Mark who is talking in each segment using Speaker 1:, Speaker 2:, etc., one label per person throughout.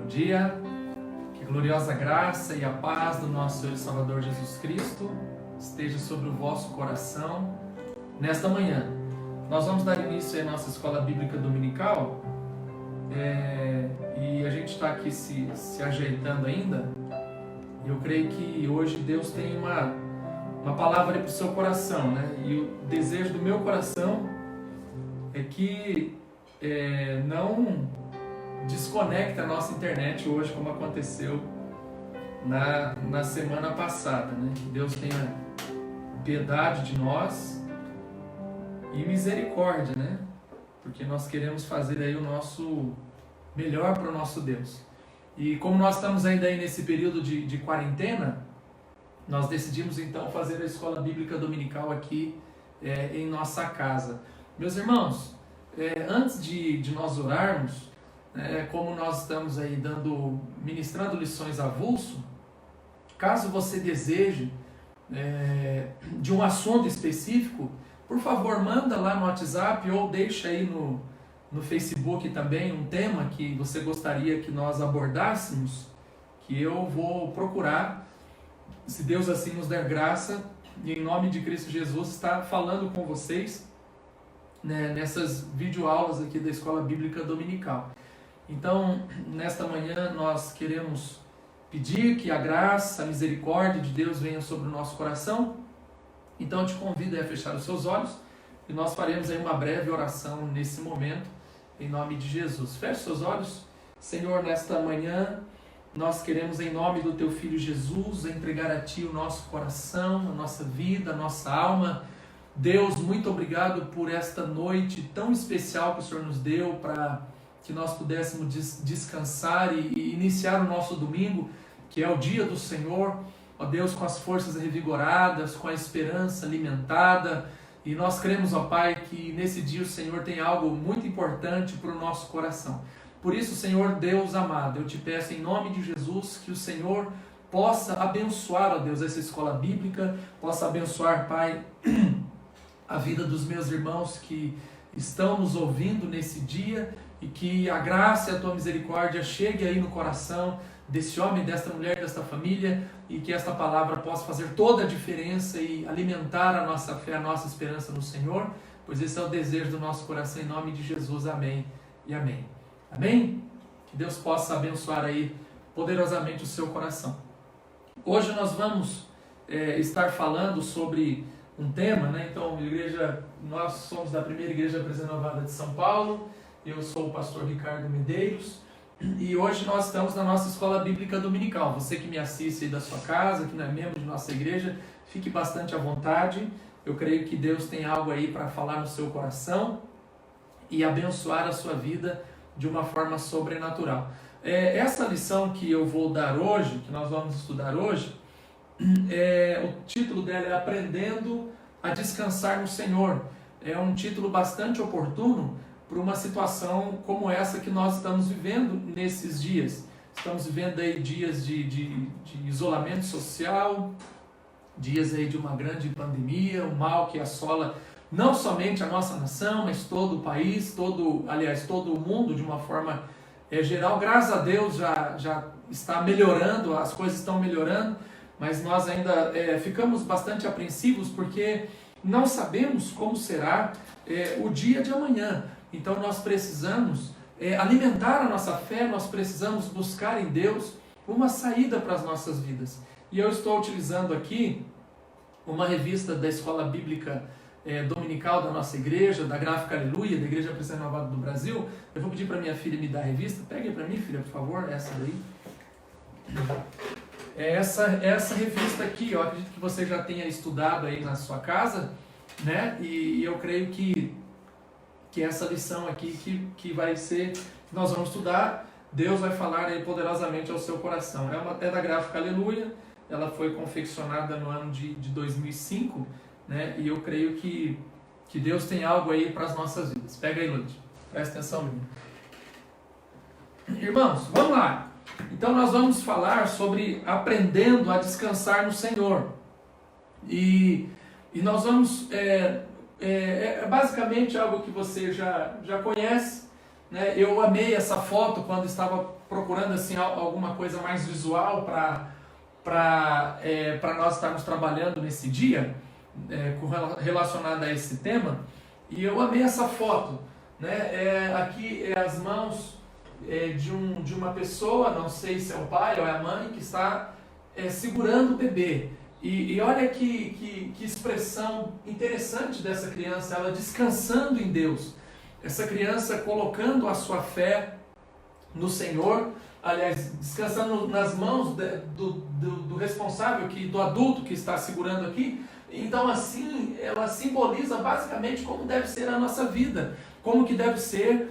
Speaker 1: Bom dia, que a gloriosa graça e a paz do nosso Senhor e Salvador Jesus Cristo esteja sobre o vosso coração nesta manhã. Nós vamos dar início à nossa escola bíblica dominical e a gente está aqui se ajeitando ainda. Eu creio que hoje Deus tem uma palavra para o seu coração, né? E o desejo do meu coração é que não desconecte a nossa internet hoje, como aconteceu na semana passada, né? Que Deus tenha piedade de nós e misericórdia, né? Porque nós queremos fazer aí o nosso melhor para o nosso Deus. E como nós estamos ainda aí nesse período de quarentena, nós decidimos então fazer a escola bíblica dominical aqui em nossa casa. Meus irmãos, antes de nós orarmos, como nós estamos aí ministrando lições avulso, caso você deseje de um assunto específico, por favor, manda lá no WhatsApp ou deixa aí no Facebook também um tema que você gostaria que nós abordássemos, que eu vou procurar, se Deus assim nos der graça, e em nome de Cristo Jesus, estar falando com vocês, né, nessas videoaulas aqui da Escola Bíblica Dominical. Então, nesta manhã, nós queremos pedir que a graça, a misericórdia de Deus venha sobre o nosso coração. Então, eu te convido a fechar os seus olhos e nós faremos aí uma breve oração nesse momento, em nome de Jesus. Feche seus olhos. Senhor, nesta manhã, nós queremos, em nome do Teu Filho Jesus, entregar a Ti o nosso coração, a nossa vida, a nossa alma. Deus, muito obrigado por esta noite tão especial que o Senhor nos deu para que nós pudéssemos descansar e iniciar o nosso domingo, que é o dia do Senhor, ó Deus, com as forças revigoradas, com a esperança alimentada, e nós cremos, ó Pai, que nesse dia o Senhor tem algo muito importante para o nosso coração. Por isso, Senhor Deus amado, eu te peço em nome de Jesus que o Senhor possa abençoar, ó Deus, essa escola bíblica, possa abençoar, Pai, a vida dos meus irmãos que estão nos ouvindo nesse dia, e que a graça e a Tua misericórdia chegue aí no coração desse homem, desta mulher, desta família, e que esta palavra possa fazer toda a diferença e alimentar a nossa fé, a nossa esperança no Senhor, pois esse é o desejo do nosso coração, em nome de Jesus, amém e amém. Amém? Que Deus possa abençoar aí poderosamente o seu coração. Hoje nós vamos estar falando sobre um tema, né? Então, igreja, nós somos da primeira igreja Renovada de São Paulo. Eu sou o pastor Ricardo Medeiros e hoje nós estamos na nossa escola bíblica dominical. Você que me assiste aí da sua casa, que não é membro de nossa igreja, fique bastante à vontade. Eu creio que Deus tem algo aí para falar no seu coração e abençoar a sua vida de uma forma sobrenatural. Essa lição que eu vou dar hoje, que nós vamos estudar hoje, o título dela é Aprendendo a Descansar no Senhor. É um título bastante oportuno para uma situação como essa que nós estamos vivendo nesses dias. Estamos vivendo aí dias de isolamento social, dias aí de uma grande pandemia, um mal que assola não somente a nossa nação, mas todo o país, todo o mundo de uma forma geral. Graças a Deus já está melhorando, as coisas estão melhorando, mas nós ainda ficamos bastante apreensivos porque não sabemos como será o dia de amanhã. Então nós precisamos alimentar a nossa fé, nós precisamos buscar em Deus uma saída para as nossas vidas. E eu estou utilizando aqui uma revista da Escola Bíblica Dominical da nossa igreja, da Gráfica Aleluia, da Igreja Presbiteriana Renovada do Brasil. Eu vou pedir para minha filha me dar a revista. Pegue para mim, filha, por favor, essa daí. Essa revista aqui, eu acredito que você já tenha estudado aí na sua casa, né? E eu creio que essa lição aqui que vai ser, nós vamos estudar, Deus vai falar aí poderosamente ao seu coração. É da Gráfica Aleluia, ela foi confeccionada no ano de 2005, né? E eu creio que Deus tem algo aí para as nossas vidas. Pega aí, Lud, presta atenção em mim. Irmãos, vamos lá. Então nós vamos falar sobre aprendendo a descansar no Senhor. E nós vamos... basicamente algo que você já conhece, né? Eu amei essa foto quando estava procurando assim, alguma coisa mais visual para nós estarmos trabalhando nesse dia, relacionada a esse tema, e eu amei essa foto, né? Aqui é as mãos de uma pessoa, não sei se é o pai ou é a mãe, que está segurando o bebê. E olha que expressão interessante dessa criança, ela descansando em Deus. Essa criança colocando a sua fé no Senhor, aliás, descansando nas mãos do responsável, do adulto que está segurando aqui. Então assim, ela simboliza basicamente como deve ser a nossa vida, como que deve ser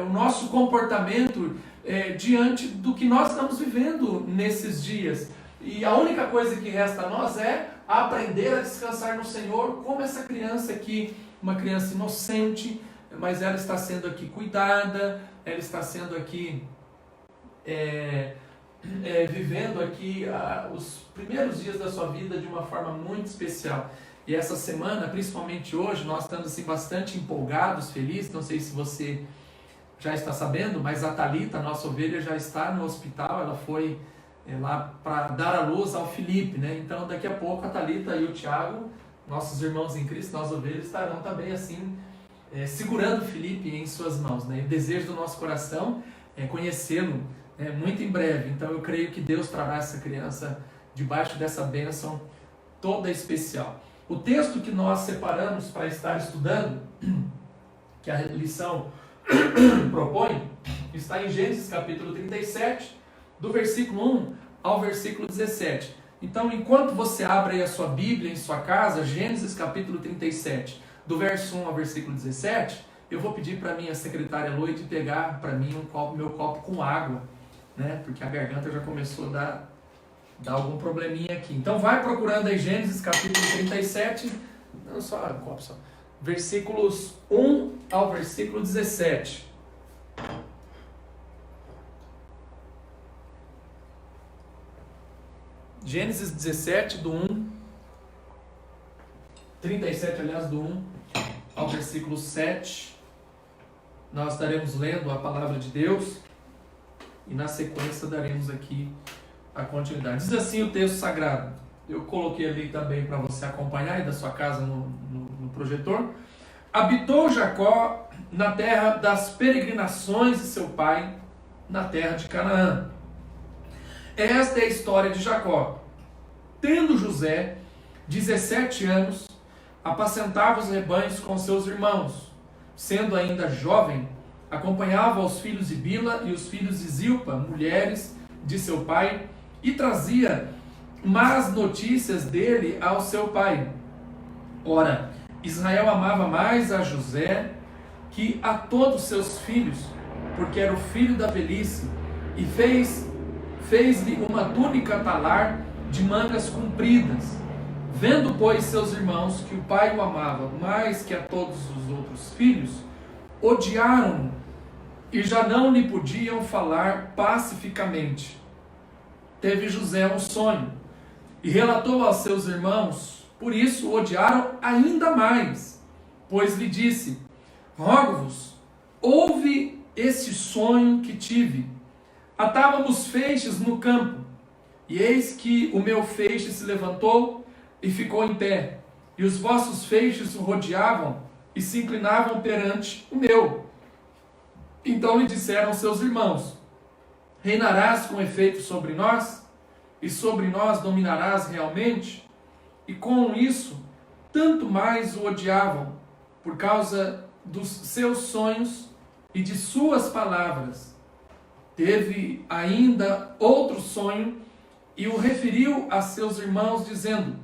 Speaker 1: o nosso comportamento diante do que nós estamos vivendo nesses dias. E a única coisa que resta a nós é aprender a descansar no Senhor, como essa criança aqui, uma criança inocente, mas ela está sendo aqui cuidada, ela está sendo aqui vivendo aqui os primeiros dias da sua vida de uma forma muito especial. E essa semana, principalmente hoje, nós estamos assim, bastante empolgados, felizes. Não sei se você já está sabendo, mas a Thalita, a nossa ovelha, já está no hospital. Ela foi lá para dar a luz ao Felipe, né? Então daqui a pouco a Thalita e o Tiago, nossos irmãos em Cristo, nossas ovelhas, estarão também assim segurando o Felipe em suas mãos, né? E o desejo do nosso coração é conhecê-lo muito em breve. Então eu creio que Deus trará essa criança debaixo dessa bênção toda especial. O texto que nós separamos para estar estudando, que a lição propõe, está em Gênesis capítulo 37, do versículo 1 ao versículo 17. Então, enquanto você abre aí a sua Bíblia em sua casa, Gênesis capítulo 37, do verso 1 ao versículo 17, eu vou pedir para minha secretária Loide pegar para mim meu copo com água, né? Porque a garganta já começou a dar algum probleminha aqui. Então vai procurando aí Gênesis capítulo 37, não só um copo só, versículos 1 ao versículo 17. Gênesis 17, do 1, 37, aliás, do 1 ao versículo 7, nós estaremos lendo a palavra de Deus e na sequência daremos aqui a continuidade. Diz assim o texto sagrado, eu coloquei ali também para você acompanhar aí da sua casa no projetor. Habitou Jacó na terra das peregrinações de seu pai, na terra de Canaã. Esta é a história de Jacó. Tendo José 17 anos, apacentava os rebanhos com seus irmãos. Sendo ainda jovem, acompanhava os filhos de Bila e os filhos de Zilpa, mulheres de seu pai, e trazia más notícias dele ao seu pai. Ora, Israel amava mais a José que a todos seus filhos, porque era o filho da velhice, e fez-lhe uma túnica talar de mangas compridas. Vendo, pois, seus irmãos que o pai o amava mais que a todos os outros filhos, odiaram-no e já não lhe podiam falar pacificamente. Teve José um sonho e relatou aos seus irmãos, por isso o odiaram ainda mais, pois lhe disse: rogo-vos, ouve este sonho que tive. Atávamos feixes no campo, e eis que o meu feixe se levantou e ficou em pé, e os vossos feixes o rodeavam e se inclinavam perante o meu. Então lhe disseram seus irmãos: reinarás com efeito sobre nós, e sobre nós dominarás realmente? E com isso, tanto mais o odiavam, por causa dos seus sonhos e de suas palavras. Teve ainda outro sonho, e o referiu a seus irmãos, dizendo: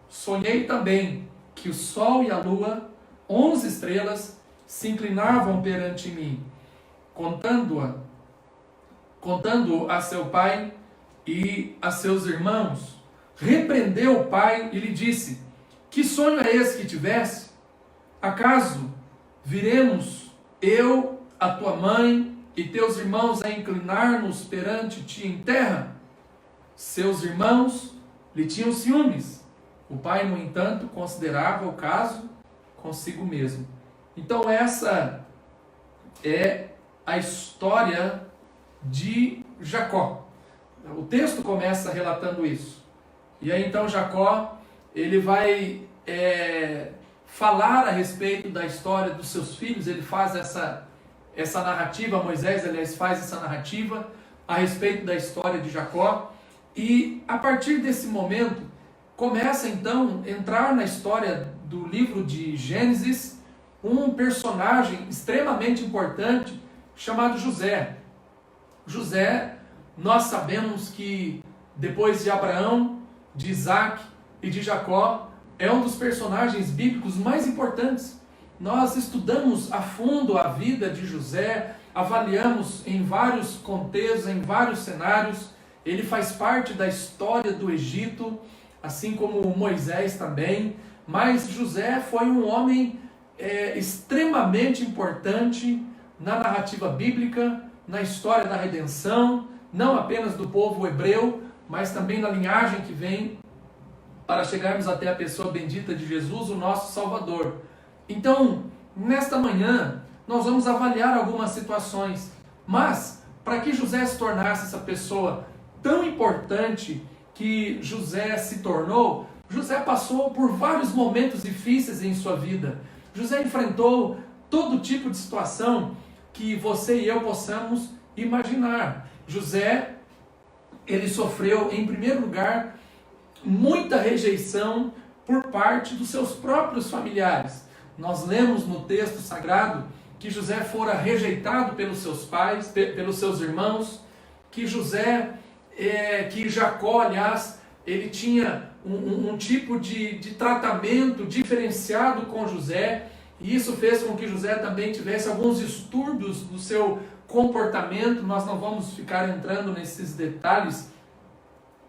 Speaker 1: sonhei também que o sol e a lua, 11 estrelas, se inclinavam perante mim. Contando a seu pai e a seus irmãos, repreendeu o pai e lhe disse: que sonho é esse que tivesse? Acaso viremos eu, a tua mãe e teus irmãos a inclinar-nos perante ti em terra? Seus irmãos lhe tinham ciúmes. O pai, no entanto, considerava o caso consigo mesmo. Então essa é a história de Jacó. O texto começa relatando isso. E aí então Jacó, ele vai falar a respeito da história dos seus filhos, ele faz essa narrativa, Moisés, aliás, faz essa narrativa a respeito da história de Jacó. E a partir desse momento, começa então a entrar na história do livro de Gênesis um personagem extremamente importante chamado José. José, nós sabemos que depois de Abraão, de Isaac e de Jacó, é um dos personagens bíblicos mais importantes. Nós estudamos a fundo a vida de José, avaliamos em vários contextos, em vários cenários. Ele faz parte da história do Egito, assim como Moisés também. Mas José foi um homem extremamente importante na narrativa bíblica, na história da redenção, não apenas do povo hebreu, mas também na linhagem que vem para chegarmos até a pessoa bendita de Jesus, o nosso Salvador. Então, nesta manhã, nós vamos avaliar algumas situações, mas para que José se tornasse essa pessoa tão importante que José se tornou, José passou por vários momentos difíceis em sua vida. José enfrentou todo tipo de situação que você e eu possamos imaginar. José, ele sofreu, em primeiro lugar, muita rejeição por parte dos seus próprios familiares. Nós lemos no texto sagrado que José fora rejeitado pelos seus pais, pelos seus irmãos, que que Jacó, aliás, ele tinha um tipo de tratamento diferenciado com José, e isso fez com que José também tivesse alguns distúrbios no seu comportamento. Nós não vamos ficar entrando nesses detalhes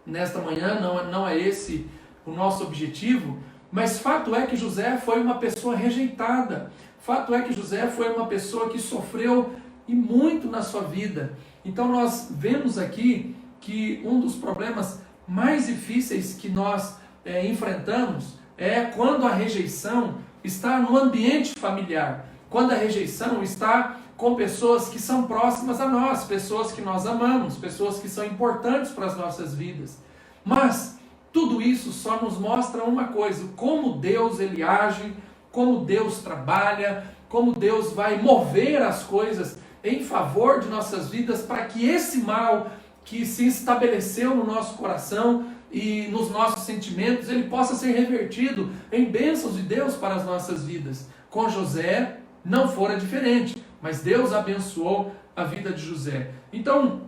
Speaker 1: nesta manhã, não é esse o nosso objetivo, mas fato é que José foi uma pessoa rejeitada, fato é que José foi uma pessoa que sofreu e muito na sua vida. Então nós vemos aqui que um dos problemas mais difíceis que nós enfrentamos é quando a rejeição está no ambiente familiar, quando a rejeição está com pessoas que são próximas a nós, pessoas que nós amamos, pessoas que são importantes para as nossas vidas. Mas tudo isso só nos mostra uma coisa: como Deus ele age, como Deus trabalha, como Deus vai mover as coisas em favor de nossas vidas para que esse mal que se estabeleceu no nosso coração e nos nossos sentimentos, ele possa ser revertido em bênçãos de Deus para as nossas vidas. Com José não fora diferente, mas Deus abençoou a vida de José. Então,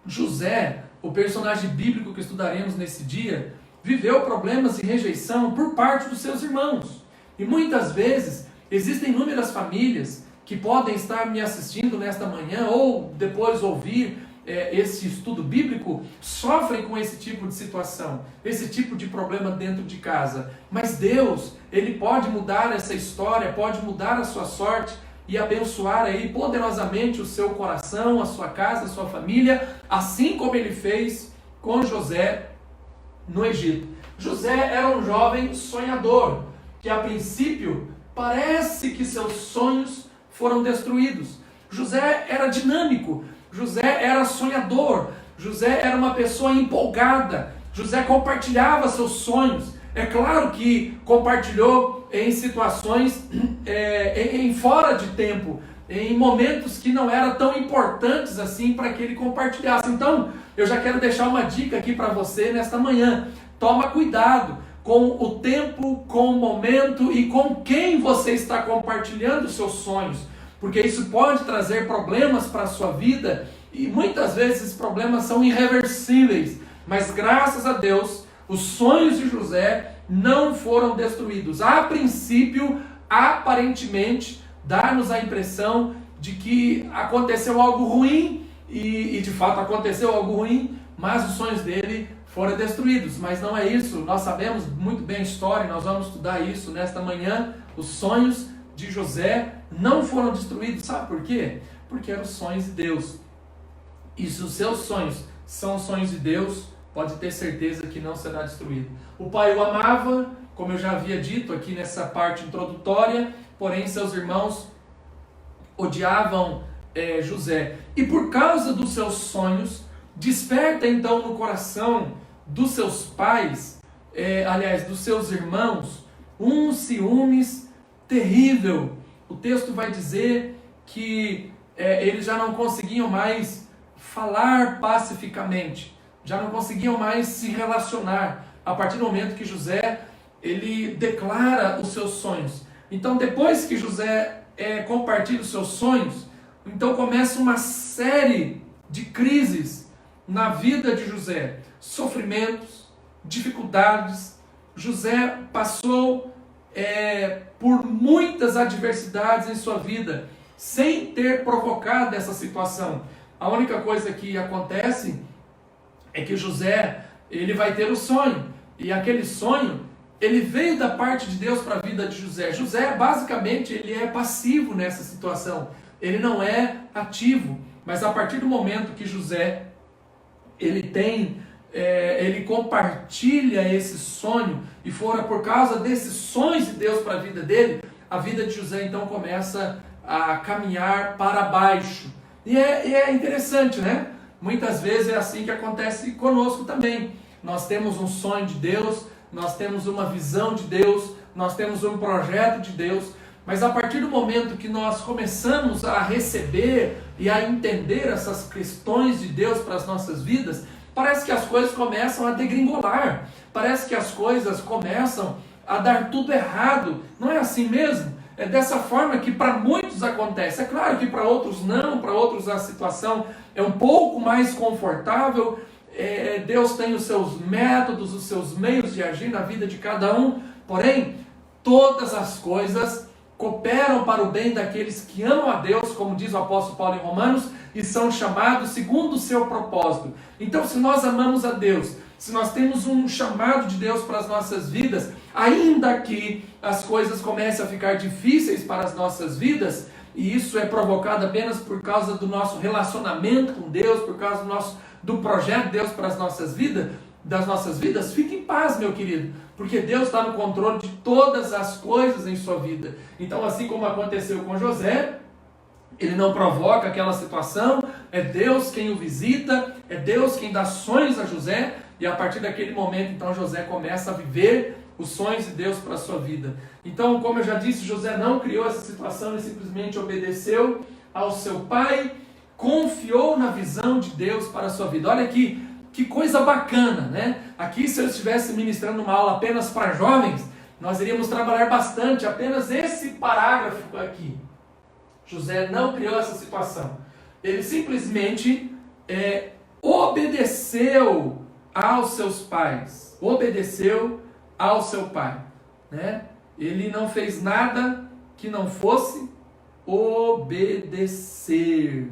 Speaker 1: José, o personagem bíblico que estudaremos nesse dia, viveu problemas de rejeição por parte dos seus irmãos. E muitas vezes existem inúmeras famílias que podem estar me assistindo nesta manhã ou depois ouvir esse estudo bíblico, sofrem com esse tipo de situação, esse tipo de problema dentro de casa. Mas Deus, ele pode mudar essa história, pode mudar a sua sorte e abençoar aí poderosamente o seu coração, a sua casa, a sua família, assim como ele fez com José no Egito. José era um jovem sonhador, que a princípio parece que seus sonhos foram destruídos. José era dinâmico, José era sonhador, José era uma pessoa empolgada, José compartilhava seus sonhos. É claro que compartilhou em situações em fora de tempo, em momentos que não eram tão importantes assim para que ele compartilhasse. Então, eu já quero deixar uma dica aqui para você nesta manhã. Toma cuidado com o tempo, com o momento e com quem você está compartilhando os seus sonhos, porque isso pode trazer problemas para a sua vida e muitas vezes esses problemas são irreversíveis. Mas graças a Deus, os sonhos de José não foram destruídos. A princípio, aparentemente, dá-nos a impressão de que aconteceu algo ruim, e de fato aconteceu algo ruim, mas os sonhos dele foram destruídos. Mas não é isso, nós sabemos muito bem a história, nós vamos estudar isso nesta manhã. Os sonhos de José não foram destruídos, sabe por quê? Porque eram os sonhos de Deus. E se os seus sonhos são os sonhos de Deus, pode ter certeza que não será destruído. O pai o amava, como eu já havia dito aqui nessa parte introdutória, porém seus irmãos odiavam José. E por causa dos seus sonhos, desperta então no coração dos seus pais, dos seus irmãos, um ciúmes terrível. O texto vai dizer que eles já não conseguiam mais falar pacificamente, já não conseguiam mais se relacionar, a partir do momento que José ele declara os seus sonhos. Então, depois que José compartilha os seus sonhos, então começa uma série de crises na vida de José, sofrimentos, dificuldades. José passou por muitas adversidades em sua vida, sem ter provocado essa situação. A única coisa que acontece é que José, ele vai ter o sonho, e aquele sonho, ele veio da parte de Deus para a vida de José. José, basicamente, ele é passivo nessa situação, ele não é ativo, mas a partir do momento que José, ele compartilha esse sonho, e fora por causa desses sonhos de Deus para a vida dele, a vida de José então começa a caminhar para baixo. E é interessante, né? Muitas vezes é assim que acontece conosco também. Nós temos um sonho de Deus, nós temos uma visão de Deus, nós temos um projeto de Deus, mas a partir do momento que nós começamos a receber e a entender essas questões de Deus para as nossas vidas, parece que as coisas começam a degringolar, parece que as coisas começam a dar tudo errado. Não é assim mesmo? É dessa forma que para muitos acontece. É claro que para outros não, para outros a situação é um pouco mais confortável. Deus tem os seus métodos, os seus meios de agir na vida de cada um, porém, todas as coisas cooperam para o bem daqueles que amam a Deus, como diz o apóstolo Paulo em Romanos, e são chamados segundo o seu propósito. Então, se nós amamos a Deus, se nós temos um chamado de Deus para as nossas vidas, ainda que as coisas comecem a ficar difíceis para as nossas vidas, e isso é provocado apenas por causa do nosso relacionamento com Deus, por causa do projeto de Deus para as nossas vidas, fique em paz, meu querido, porque Deus está no controle de todas as coisas em sua vida. Então, assim como aconteceu com José, ele não provoca aquela situação, é Deus quem o visita, é Deus quem dá sonhos a José, e a partir daquele momento, então, José começa a viver os sonhos de Deus para a sua vida. Então, como eu já disse, José não criou essa situação, ele simplesmente obedeceu ao seu pai, confiou na visão de Deus para a sua vida. Olha aqui, que coisa bacana, né? Aqui, se eu estivesse ministrando uma aula apenas para jovens, nós iríamos trabalhar bastante, apenas esse parágrafo aqui. José não criou essa situação. Ele simplesmente obedeceu aos seus pais. Obedeceu ao seu pai, né? Ele não fez nada que não fosse obedecer.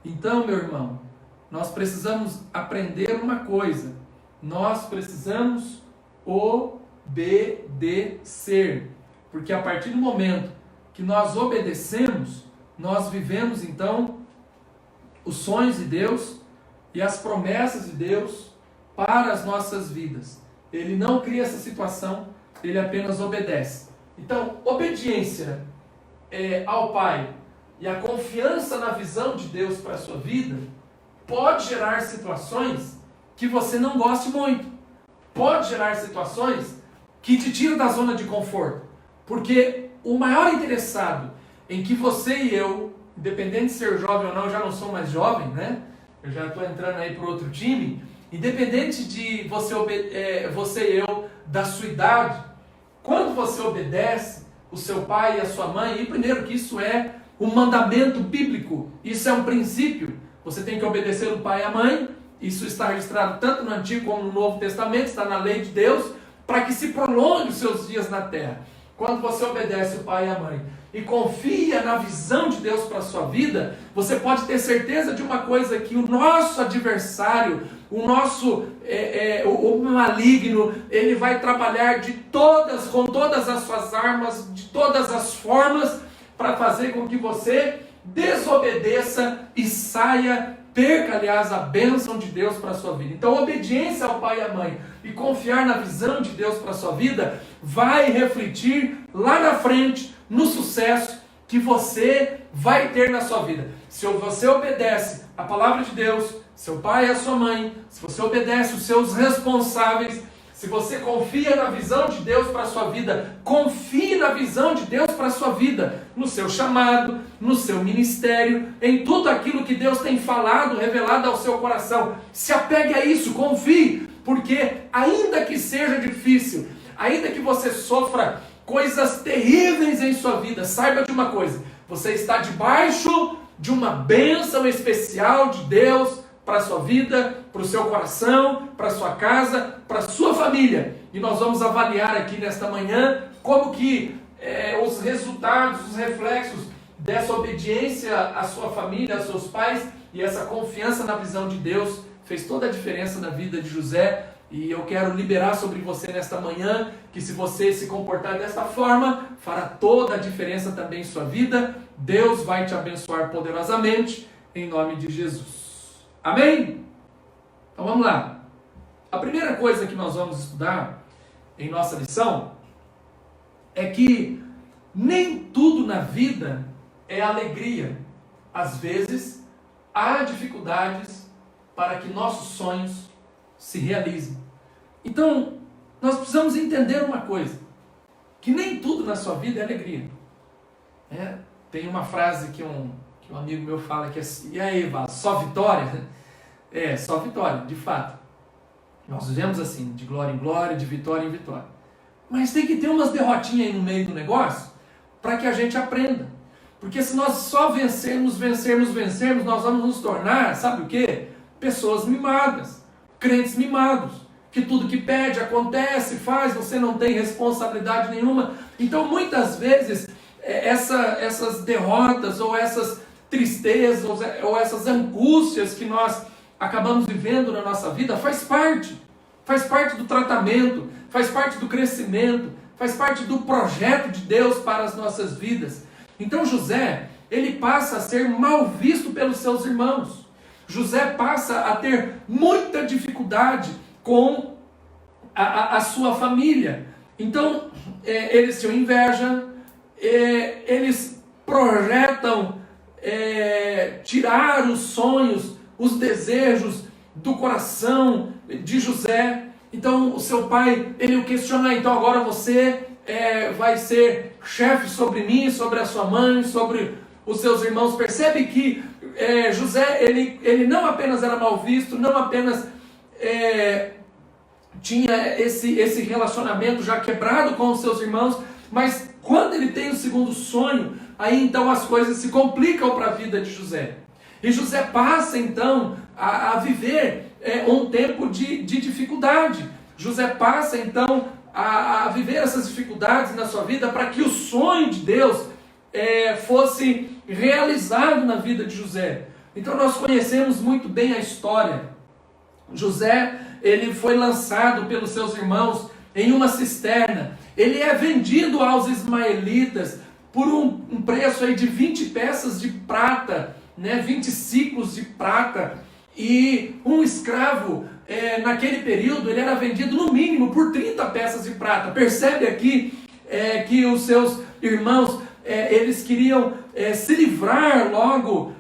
Speaker 1: Então, meu irmão, nós precisamos aprender uma coisa. Nós precisamos obedecer. Porque a partir do momento que nós obedecemos, nós vivemos então os sonhos de Deus e as promessas de Deus para as nossas vidas. Ele não cria essa situação, ele apenas obedece. Então, obediência ao Pai e a confiança na visão de Deus para a sua vida pode gerar situações que você não goste muito. Pode gerar situações que te tiram da zona de conforto. Porque o maior interessado em que você e eu, independente de ser jovem ou não, eu já não sou mais jovem, né? Eu já estou entrando aí para outro time. Independente de você e eu, da sua idade, quando você obedece o seu pai e a sua mãe, e primeiro que isso é um mandamento bíblico, isso é um princípio, você tem que obedecer o pai e a mãe, isso está registrado tanto no Antigo como no Novo Testamento, está na lei de Deus, para que se prolongue os seus dias na terra. Quando você obedece o pai e a mãe e confia na visão de Deus para a sua vida, você pode ter certeza de uma coisa, que o nosso adversário, o maligno, ele vai trabalhar com todas as suas armas, de todas as formas, para fazer com que você desobedeça e perca, aliás, a bênção de Deus para a sua vida. Então, obediência ao pai e à mãe e confiar na visão de Deus para a sua vida vai refletir lá na frente no sucesso que você vai ter na sua vida. Se você obedece a palavra de Deus, seu pai e a sua mãe, se você obedece os seus responsáveis, se você confia na visão de Deus para a sua vida, confie na visão de Deus para a sua vida, no seu chamado, no seu ministério, em tudo aquilo que Deus tem falado, revelado ao seu coração. Se apegue a isso, confie, porque ainda que seja difícil, ainda que você sofra coisas terríveis em sua vida, saiba de uma coisa: você está debaixo de uma bênção especial de Deus para a sua vida, para o seu coração, para a sua casa, para a sua família. E nós vamos avaliar aqui nesta manhã como que os resultados, os reflexos dessa obediência à sua família, aos seus pais, e essa confiança na visão de Deus fez toda a diferença na vida de José. E eu quero liberar sobre você nesta manhã que, se você se comportar desta forma, fará toda a diferença também em sua vida. Deus vai te abençoar poderosamente, em nome de Jesus. Amém? Então vamos lá. A primeira coisa que nós vamos estudar em nossa lição é que nem tudo na vida é alegria. Às vezes, há dificuldades para que nossos sonhos se realizem. Então, nós precisamos entender uma coisa: que nem tudo na sua vida é alegria. Tem uma frase que um amigo meu fala que é assim: e aí, Val, só vitória? Só vitória, de fato. Nós vivemos assim, de glória em glória, de vitória em vitória. Mas tem que ter umas derrotinhas aí no meio do negócio para que a gente aprenda. Porque se nós só vencermos, nós vamos nos tornar, sabe o quê? Pessoas mimadas, crentes mimados, que tudo que pede acontece, faz, você não tem responsabilidade nenhuma. Então muitas vezes essas derrotas ou essas tristezas ou essas angústias que nós acabamos vivendo na nossa vida faz parte do tratamento, faz parte do crescimento, faz parte do projeto de Deus para as nossas vidas. Então José, ele passa a ser mal visto pelos seus irmãos. José passa a ter muita dificuldade com a sua família. Então, eles tinham inveja, eles projetam tirar os sonhos, os desejos do coração de José. Então, o seu pai, ele o questiona: então agora você vai ser chefe sobre mim, sobre a sua mãe, sobre os seus irmãos. Percebe que José, ele não apenas era mal visto, não apenas tinha esse relacionamento já quebrado com os seus irmãos, mas quando ele tem o segundo sonho, aí então as coisas se complicam para a vida de José. E José passa então a viver um tempo de dificuldade. José passa então a viver essas dificuldades na sua vida para que o sonho de Deus fosse realizado na vida de José. Então nós conhecemos muito bem a história. José, ele foi lançado pelos seus irmãos em uma cisterna. Ele é vendido aos ismaelitas por um preço aí de 20 peças de prata, 20 ciclos de prata. E um escravo, naquele período, ele era vendido no mínimo por 30 peças de prata. Percebe aqui que os seus irmãos, eles queriam se livrar logo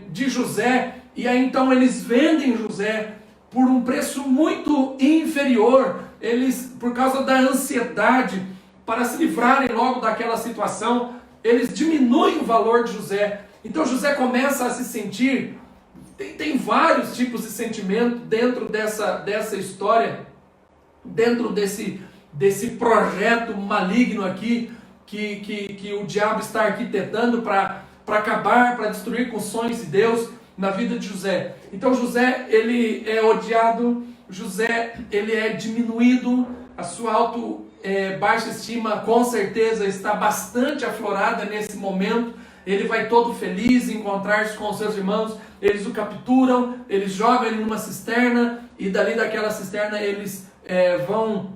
Speaker 1: de José. E aí então eles vendem José por um preço muito inferior. Eles, por causa da ansiedade, para se livrarem logo daquela situação, eles diminuem o valor de José. Então José começa a se sentir, tem vários tipos de sentimento dentro dessa história, dentro desse projeto maligno aqui, que o diabo está arquitetando para acabar, para destruir com os sonhos de Deus na vida de José. Então José, ele é odiado, José, ele é diminuído, a sua baixa estima com certeza está bastante aflorada nesse momento. Ele vai todo feliz encontrar-se com os seus irmãos, eles o capturam, eles jogam ele numa cisterna, e dali daquela cisterna eles vão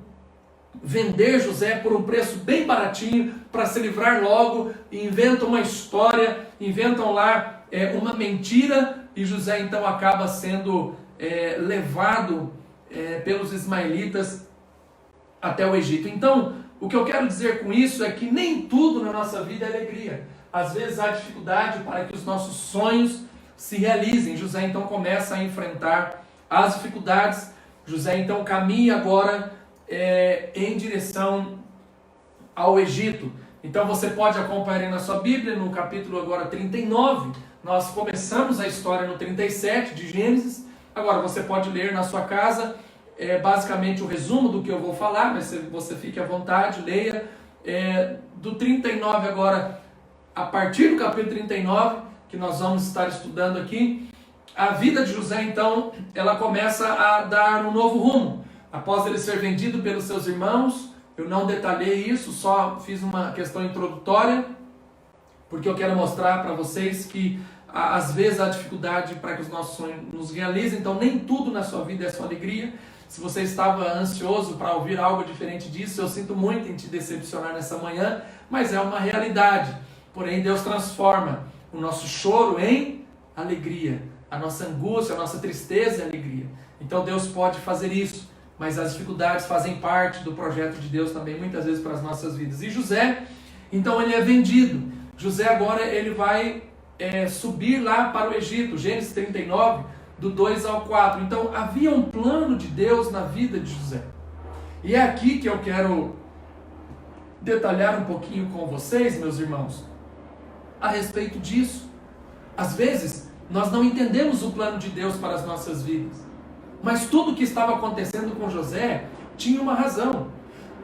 Speaker 1: vender José por um preço bem baratinho, para se livrar logo, e inventam uma história, inventam lá uma mentira, e José então acaba sendo levado pelos ismaelitas até o Egito. Então, o que eu quero dizer com isso é que nem tudo na nossa vida é alegria. às vezes há dificuldade para que os nossos sonhos se realizem. José então começa a enfrentar as dificuldades. José então caminha agora em direção ao Egito. Então você pode acompanhar aí na sua Bíblia, no capítulo agora 39, nós começamos a história no 37 de Gênesis. Agora você pode ler na sua casa, basicamente o resumo do que eu vou falar, mas você fique à vontade, leia. Do 39 agora, a partir do capítulo 39, que nós vamos estar estudando aqui, a vida de José então, ela começa a dar um novo rumo. Após ele ser vendido pelos seus irmãos, eu não detalhei isso, só fiz uma questão introdutória, porque eu quero mostrar para vocês que às vezes há dificuldade para que os nossos sonhos nos realizem, então nem tudo na sua vida é só alegria. Se você estava ansioso para ouvir algo diferente disso, eu sinto muito em te decepcionar nessa manhã, mas é uma realidade. Porém, Deus transforma o nosso choro em alegria, a nossa angústia, a nossa tristeza em alegria. Então Deus pode fazer isso, mas as dificuldades fazem parte do projeto de Deus também, muitas vezes, para as nossas vidas. E José, então ele é vendido. José agora ele vai subir lá para o Egito, Gênesis 39, do 2 ao 4. Então havia um plano de Deus na vida de José. E é aqui que eu quero detalhar um pouquinho com vocês, meus irmãos, a respeito disso. Às vezes, nós não entendemos o plano de Deus para as nossas vidas. Mas tudo o que estava acontecendo com José tinha uma razão.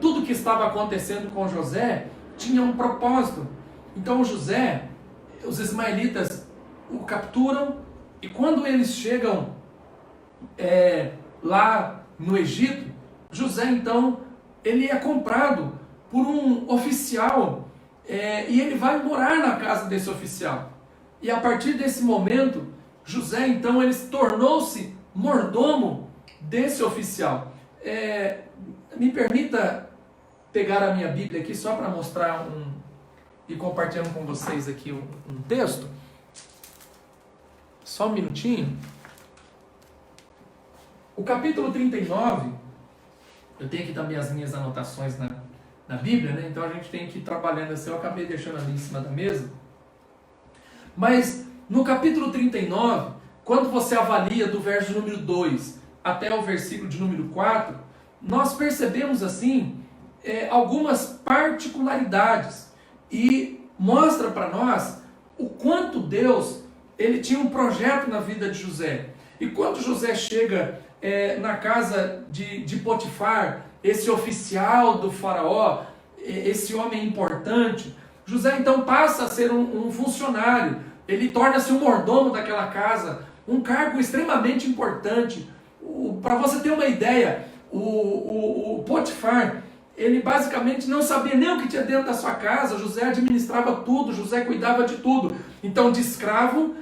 Speaker 1: Tudo o que estava acontecendo com José tinha um propósito. Então José, os ismaelitas o capturam, e quando eles chegam lá no Egito, José então, ele é comprado por um oficial, e ele vai morar na casa desse oficial. E a partir desse momento, José então, ele tornou-se mordomo desse oficial. Me permita pegar a minha Bíblia aqui só para mostrar e compartilhando com vocês aqui um texto. Só um minutinho. O capítulo 39, eu tenho aqui também as minhas anotações na Bíblia, né? Então a gente tem que ir trabalhando assim, eu acabei deixando ali em cima da mesa. Mas no capítulo 39, quando você avalia do verso número 2 até o versículo de número 4, nós percebemos assim algumas particularidades e mostra para nós o quanto Deus ele tinha um projeto na vida de José. E quando José chega na casa de Potifar, esse oficial do faraó, esse homem importante, José então passa a ser um funcionário, ele torna-se um mordomo daquela casa, um cargo extremamente importante. Para você ter uma ideia, o Potifar, ele basicamente não sabia nem o que tinha dentro da sua casa. José administrava tudo, José cuidava de tudo. Então, de escravo,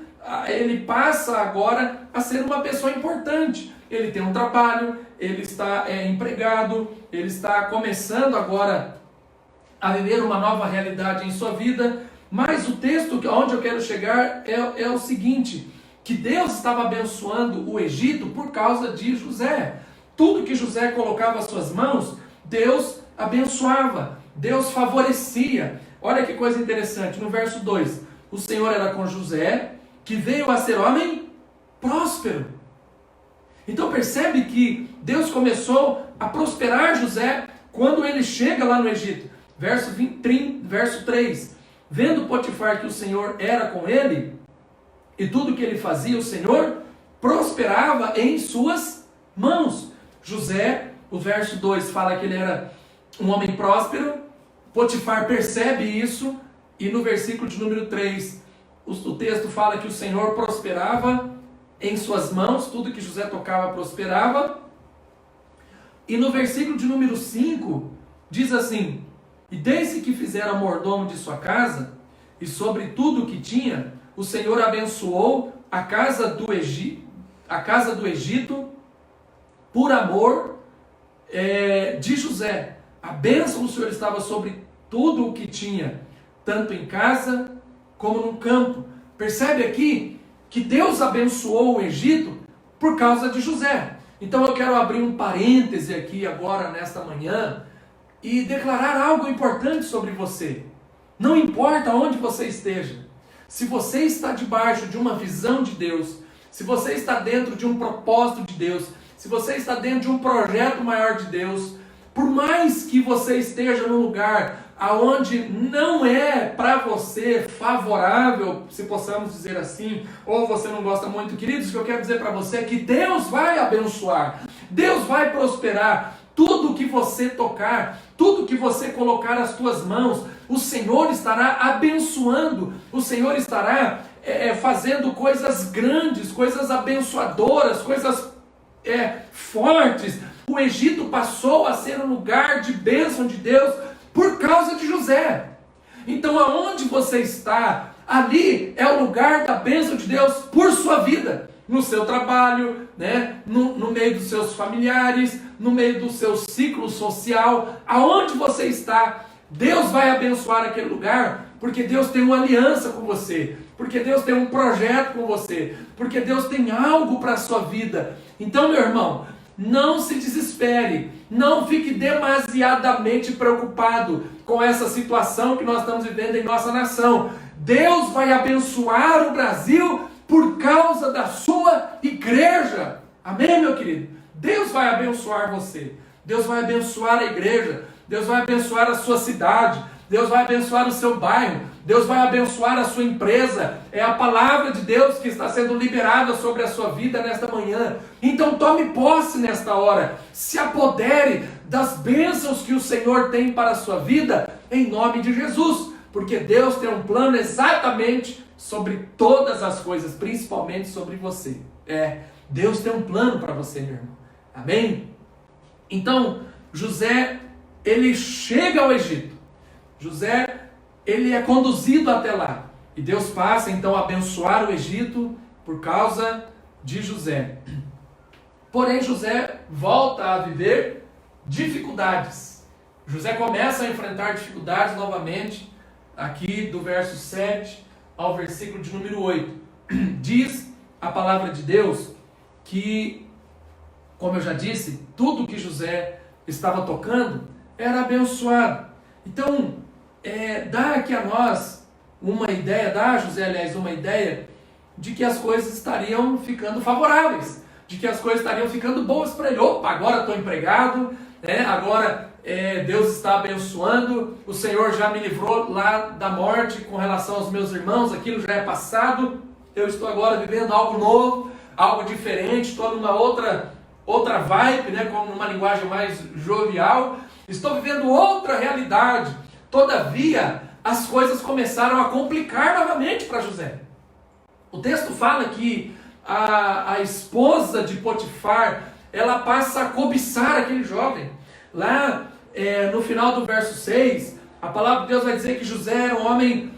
Speaker 1: ele passa agora a ser uma pessoa importante. Ele tem um trabalho, ele está empregado, ele está começando agora a viver uma nova realidade em sua vida. Mas o texto onde eu quero chegar é o seguinte, que Deus estava abençoando o Egito por causa de José. Tudo que José colocava às suas mãos, Deus abençoava, Deus favorecia. Olha que coisa interessante, no verso 2, o Senhor era com José, que veio a ser homem próspero. Então percebe que Deus começou a prosperar José quando ele chega lá no Egito. Verso 3, vendo Potifar que o Senhor era com ele, e tudo que ele fazia, o Senhor prosperava em suas mãos. José, o verso 2 fala que ele era um homem próspero. Potifar percebe isso, e no versículo de número 3, o texto fala que o Senhor prosperava em suas mãos, tudo que José tocava prosperava. E no versículo de número 5, diz assim, e desde que fizera mordomo de sua casa, e sobre tudo o que tinha, o Senhor abençoou a casa do Egito por amor de José. A bênção do Senhor estava sobre tudo o que tinha, tanto em casa como no campo. Percebe aqui que Deus abençoou o Egito por causa de José. Então eu quero abrir um parêntese aqui agora nesta manhã e declarar algo importante sobre você. Não importa onde você esteja, se você está debaixo de uma visão de Deus, se você está dentro de um propósito de Deus, se você está dentro de um projeto maior de Deus, por mais que você esteja num lugar aonde não é para você favorável, se possamos dizer assim, ou você não gosta muito, queridos, o que eu quero dizer para você é que Deus vai abençoar, Deus vai prosperar, tudo que você tocar, tudo que você colocar as tuas mãos, o Senhor estará abençoando, o Senhor estará fazendo coisas grandes, coisas abençoadoras, coisas fortes. O Egito passou a ser um lugar de bênção de Deus por causa de José. Então aonde você está, ali é o lugar da bênção de Deus por sua vida, no seu trabalho, né? no meio dos seus familiares, no meio do seu ciclo social, aonde você está, Deus vai abençoar aquele lugar, porque Deus tem uma aliança com você, porque Deus tem um projeto com você, porque Deus tem algo para a sua vida. Então, meu irmão, não se desespere, não fique demasiadamente preocupado com essa situação que nós estamos vivendo em nossa nação. Deus vai abençoar o Brasil por causa da sua igreja. Amém, meu querido? Deus vai abençoar você, Deus vai abençoar a igreja, Deus vai abençoar a sua cidade, Deus vai abençoar o seu bairro, Deus vai abençoar a sua empresa. É a palavra de Deus que está sendo liberada sobre a sua vida nesta manhã. Então tome posse nesta hora, se apodere das bênçãos que o Senhor tem para a sua vida, em nome de Jesus, porque Deus tem um plano exatamente sobre todas as coisas, principalmente sobre você. Deus tem um plano para você, meu irmão. Amém? Então, José, ele chega ao Egito. José, ele é conduzido até lá. E Deus passa então a abençoar o Egito por causa de José. Porém, José volta a viver dificuldades. José começa a enfrentar dificuldades novamente, aqui do verso 7 ao versículo de número 8. Diz a palavra de Deus que, como eu já disse, tudo que José estava tocando era abençoado. Então, dá aqui a nós uma ideia, dá a José, aliás, uma ideia de que as coisas estariam ficando favoráveis, de que as coisas estariam ficando boas para ele. Opa, agora estou empregado, agora Deus está abençoando, o Senhor já me livrou lá da morte com relação aos meus irmãos, aquilo já é passado, eu estou agora vivendo algo novo, algo diferente, estou numa outra vibe, como numa linguagem mais jovial, estou vivendo outra realidade. Todavia, as coisas começaram a complicar novamente para José. O texto fala que a esposa de Potifar, ela passa a cobiçar aquele jovem. Lá no final do verso 6, a palavra de Deus vai dizer que José era um homem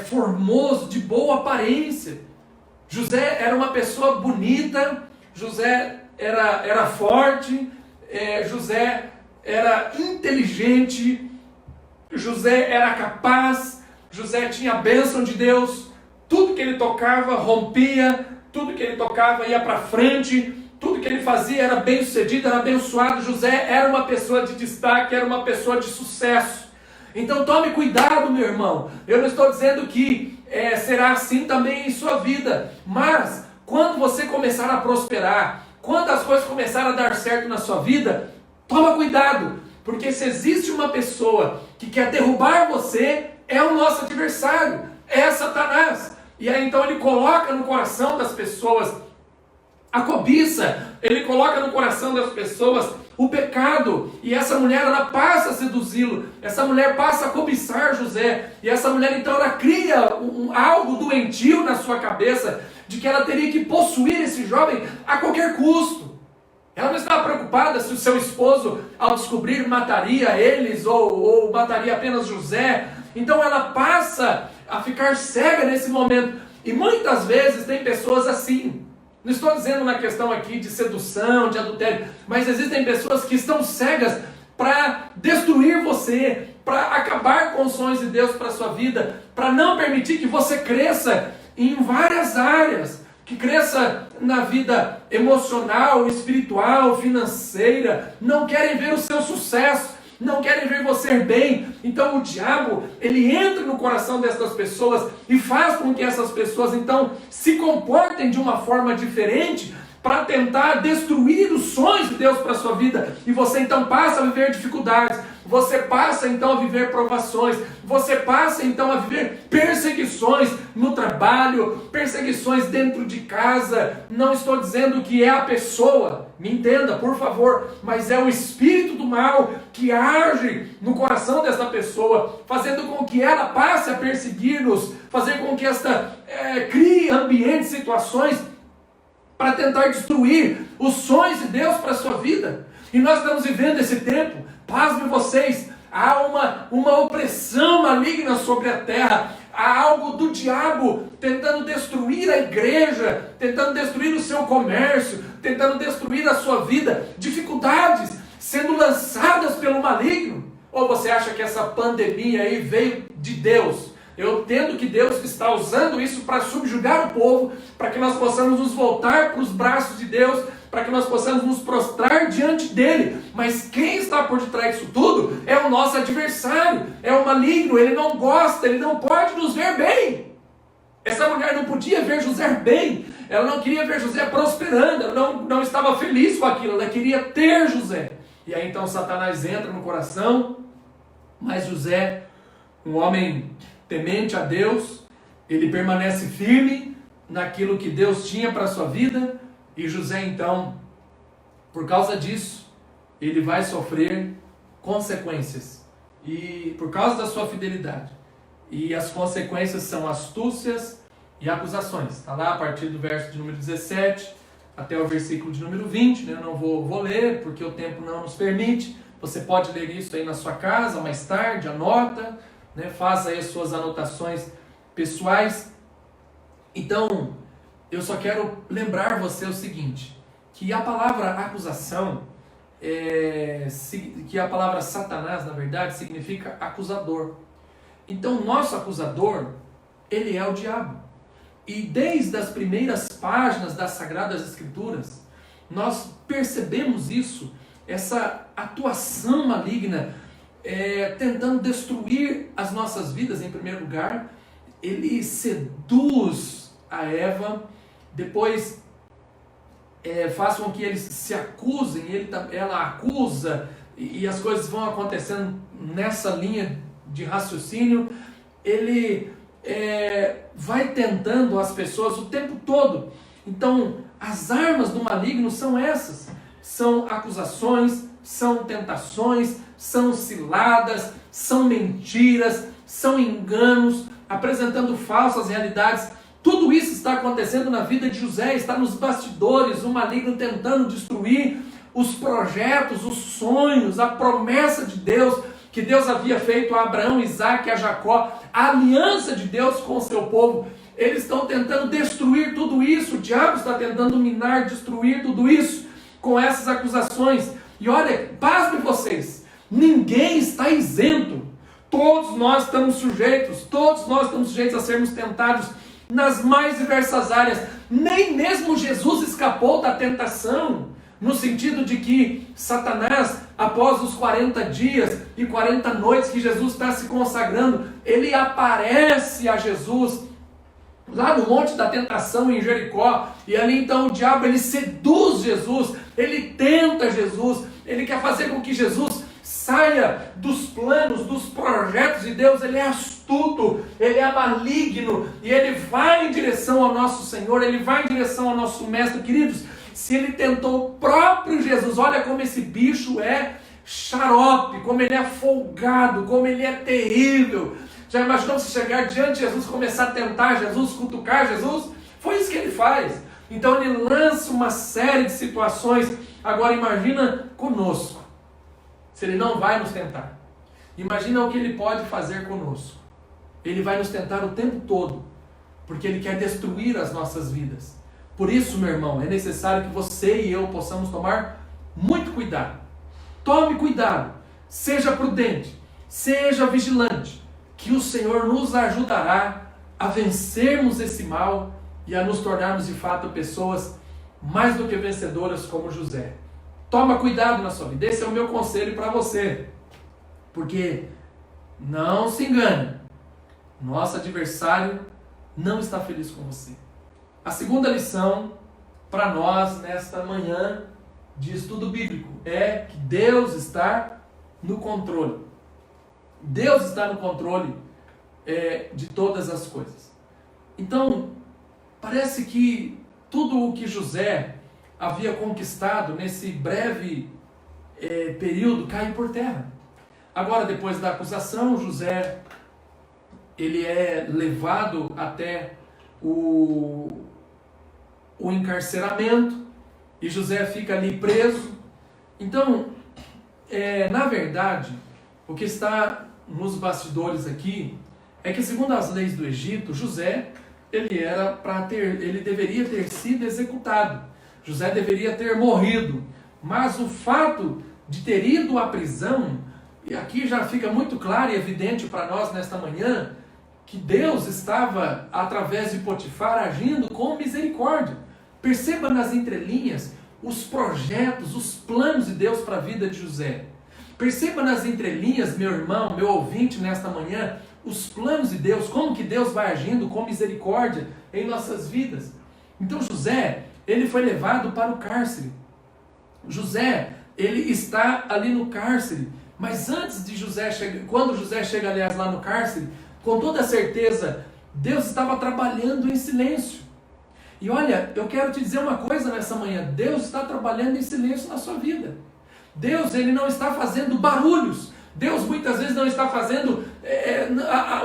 Speaker 1: formoso, de boa aparência. José era uma pessoa bonita, José era forte, José era inteligente, José era capaz, José tinha a bênção de Deus, tudo que ele tocava rompia, tudo que ele tocava ia para frente, tudo que ele fazia era bem sucedido, era abençoado. José era uma pessoa de destaque, era uma pessoa de sucesso. Então tome cuidado, meu irmão, eu não estou dizendo que será assim também em sua vida, mas quando você começar a prosperar, quando as coisas começarem a dar certo na sua vida, toma cuidado, porque se existe uma pessoa que quer derrubar você, é o nosso adversário, é Satanás. E aí então ele coloca no coração das pessoas a cobiça, ele coloca no coração das pessoas o pecado, e essa mulher ela passa a seduzi-lo, essa mulher passa a cobiçar José, e essa mulher então ela cria algo doentio na sua cabeça, de que ela teria que possuir esse jovem a qualquer custo. Ela não estava preocupada se o seu esposo, ao descobrir, mataria eles ou mataria apenas José. Então ela passa a ficar cega nesse momento. E muitas vezes tem pessoas assim. Não estou dizendo na questão aqui de sedução, de adultério, mas existem pessoas que estão cegas para destruir você, para acabar com os sonhos de Deus para a sua vida, para não permitir que você cresça em várias áreas, que cresça na vida emocional, espiritual, financeira, não querem ver o seu sucesso, não querem ver você bem. Então o diabo, ele entra no coração dessas pessoas e faz com que essas pessoas então se comportem de uma forma diferente para tentar destruir os sonhos de Deus para a sua vida. E você então passa a viver dificuldades, você passa então a viver provações, você passa então a viver perseguições no trabalho, perseguições dentro de casa. Não estou dizendo que é a pessoa, me entenda por favor, mas é o espírito do mal que age no coração dessa pessoa, fazendo com que ela passe a perseguir-nos, fazer com que esta crie ambientes, situações para tentar destruir os sonhos de Deus para a sua vida. E nós estamos vivendo esse tempo, pasmem vocês, há uma opressão maligna sobre a terra, há algo do diabo tentando destruir a igreja, tentando destruir o seu comércio, tentando destruir a sua vida, dificuldades sendo lançadas pelo maligno. Ou você acha que essa pandemia aí veio de Deus? Eu entendo que Deus está usando isso para subjugar o povo, para que nós possamos nos voltar para os braços de Deus, para que nós possamos nos prostrar diante dele. Mas quem está por detrás disso tudo é o nosso adversário, é o maligno. Ele não gosta, ele não pode nos ver bem. Essa mulher não podia ver José bem, ela não queria ver José prosperando, ela não estava feliz com aquilo, ela queria ter José. E aí então Satanás entra no coração, mas José, um homem temente a Deus, ele permanece firme naquilo que Deus tinha para a sua vida. E José então, por causa disso, ele vai sofrer consequências, e por causa da sua fidelidade. E as consequências são astúcias e acusações. Está lá a partir do verso de número 17 até o versículo de número 20, né? Eu não vou ler porque o tempo não nos permite. Você pode ler isso aí na sua casa mais tarde, anota, né? Faça aí as suas anotações pessoais. Então, eu só quero lembrar você o seguinte, que a palavra acusação, que a palavra Satanás, na verdade, significa acusador. Então, o nosso acusador, ele é o diabo. E desde as primeiras páginas das Sagradas Escrituras, nós percebemos isso, essa atuação maligna, tentando destruir as nossas vidas. Em primeiro lugar, ele seduz a Eva, depois faz com que eles se acusem, ela acusa, e as coisas vão acontecendo nessa linha de raciocínio. Ele vai tentando as pessoas o tempo todo. Então, as armas do maligno são essas, são acusações, são tentações, são ciladas, são mentiras, são enganos, apresentando falsas realidades. Tudo isso está acontecendo na vida de José, está nos bastidores, o maligno tentando destruir os projetos, os sonhos, a promessa de Deus, que Deus havia feito a Abraão, Isaac e a Jacó, a aliança de Deus com o seu povo. Eles estão tentando destruir tudo isso, o diabo está tentando minar, destruir tudo isso, com essas acusações. E olha, pasmem vocês, ninguém está isento, todos nós estamos sujeitos a sermos tentados nas mais diversas áreas. Nem mesmo Jesus escapou da tentação, no sentido de que Satanás, após os 40 dias e 40 noites que Jesus está se consagrando, ele aparece a Jesus lá no Monte da Tentação em Jericó, e ali então o diabo ele seduz Jesus, ele tenta Jesus, ele quer fazer com que Jesus saia dos planos, dos projetos de Deus. Ele é astuto, ele é maligno, e ele vai em direção ao nosso Senhor, ele vai em direção ao nosso Mestre. Queridos, se ele tentou o próprio Jesus, olha como esse bicho é xarope, como ele é folgado, como ele é terrível. Já imaginou se chegar diante de Jesus, começar a tentar Jesus, cutucar Jesus? Foi isso que ele faz. Então ele lança uma série de situações. Agora imagina conosco, se ele não vai nos tentar. Imagina o que ele pode fazer conosco. Ele vai nos tentar o tempo todo, porque ele quer destruir as nossas vidas. Por isso, meu irmão, é necessário que você e eu possamos tomar muito cuidado. Tome cuidado, seja prudente, seja vigilante, que o Senhor nos ajudará a vencermos esse mal e a nos tornarmos de fato pessoas mais do que vencedoras como José. Toma cuidado na sua vida, esse é o meu conselho para você. Porque, não se engane, nosso adversário não está feliz com você. A segunda lição para nós nesta manhã de estudo bíblico é que Deus está no controle. Deus está no controle de todas as coisas. Então, parece que tudo o que José havia conquistado nesse breve período cai por terra. Agora, depois da acusação, José ele é levado até o encarceramento e José fica ali preso. Então, na verdade, o que está nos bastidores aqui é que, segundo as leis do Egito, José ele deveria ter sido executado. José deveria ter morrido. Mas o fato de ter ido à prisão, e aqui já fica muito claro e evidente para nós nesta manhã, que Deus estava, através de Potifar, agindo com misericórdia. Perceba nas entrelinhas os projetos, os planos de Deus para a vida de José. Perceba nas entrelinhas, meu irmão, meu ouvinte, nesta manhã, os planos de Deus, como que Deus vai agindo com misericórdia em nossas vidas. Então José, ele foi levado para o cárcere. José, ele está ali no cárcere, mas antes de José chegar, quando José chega, aliás, lá no cárcere, com toda certeza, Deus estava trabalhando em silêncio. E olha, eu quero te dizer uma coisa nessa manhã, Deus está trabalhando em silêncio na sua vida. Deus, ele não está fazendo barulhos. Deus muitas vezes não está fazendo,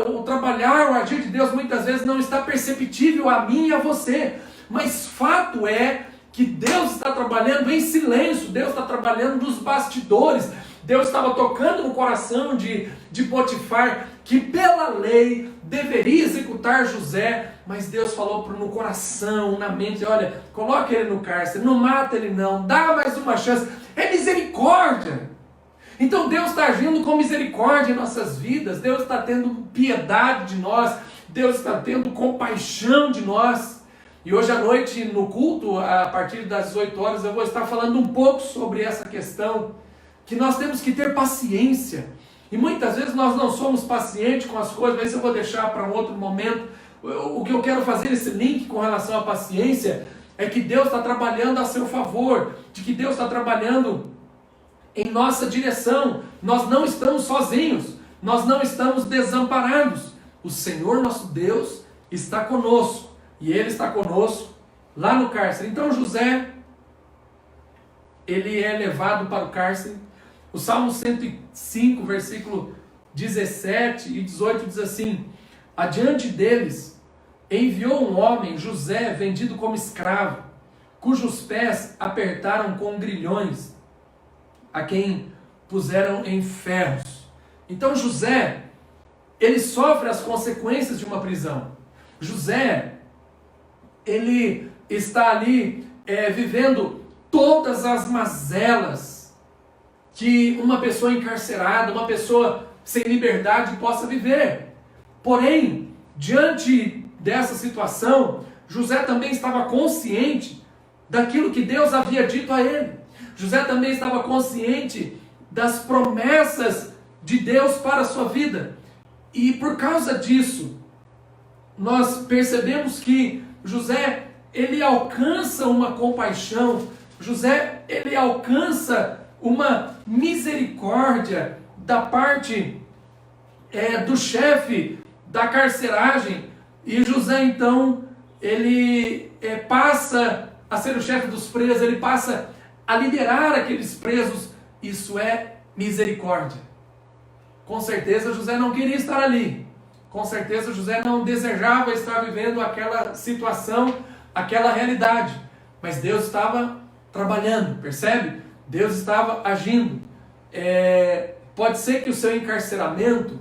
Speaker 1: o trabalhar, o agir de Deus muitas vezes não está perceptível a mim e a você. Mas fato é que Deus está trabalhando em silêncio, Deus está trabalhando nos bastidores. Deus estava tocando no coração de Potifar, que pela lei deveria executar José, mas Deus falou no coração, na mente, olha, coloca ele no cárcere, não mata ele não, dá mais uma chance, é misericórdia. Então Deus está agindo com misericórdia em nossas vidas, Deus está tendo piedade de nós, Deus está tendo compaixão de nós. E hoje à noite no culto, a partir das 18 horas, eu vou estar falando um pouco sobre essa questão, que nós temos que ter paciência. E muitas vezes nós não somos pacientes com as coisas, mas eu vou deixar para um outro momento. O que eu quero fazer esse link com relação à paciência é que Deus está trabalhando a seu favor, de que Deus está trabalhando em nossa direção. Nós não estamos sozinhos, nós não estamos desamparados. O Senhor nosso Deus está conosco, e Ele está conosco lá no cárcere. Então José, ele é levado para o cárcere. O Salmo 105, versículo 17 e 18 diz assim: adiante deles enviou um homem, José, vendido como escravo, cujos pés apertaram com grilhões, a quem puseram em ferros. Então José, ele sofre as consequências de uma prisão. José, ele está ali vivendo todas as mazelas que uma pessoa encarcerada, uma pessoa sem liberdade possa viver. Porém, diante dessa situação, José também estava consciente daquilo que Deus havia dito a ele. José também estava consciente das promessas de Deus para a sua vida. E por causa disso, nós percebemos que José, ele alcança uma compaixão, José, ele alcança uma misericórdia da parte do chefe da carceragem. E José, então, ele passa a ser o chefe dos presos, ele passa a liderar aqueles presos. Isso é misericórdia. Com certeza José não queria estar ali. Com certeza José não desejava estar vivendo aquela situação, aquela realidade. Mas Deus estava trabalhando, percebe? Deus estava agindo. Pode ser que o seu encarceramento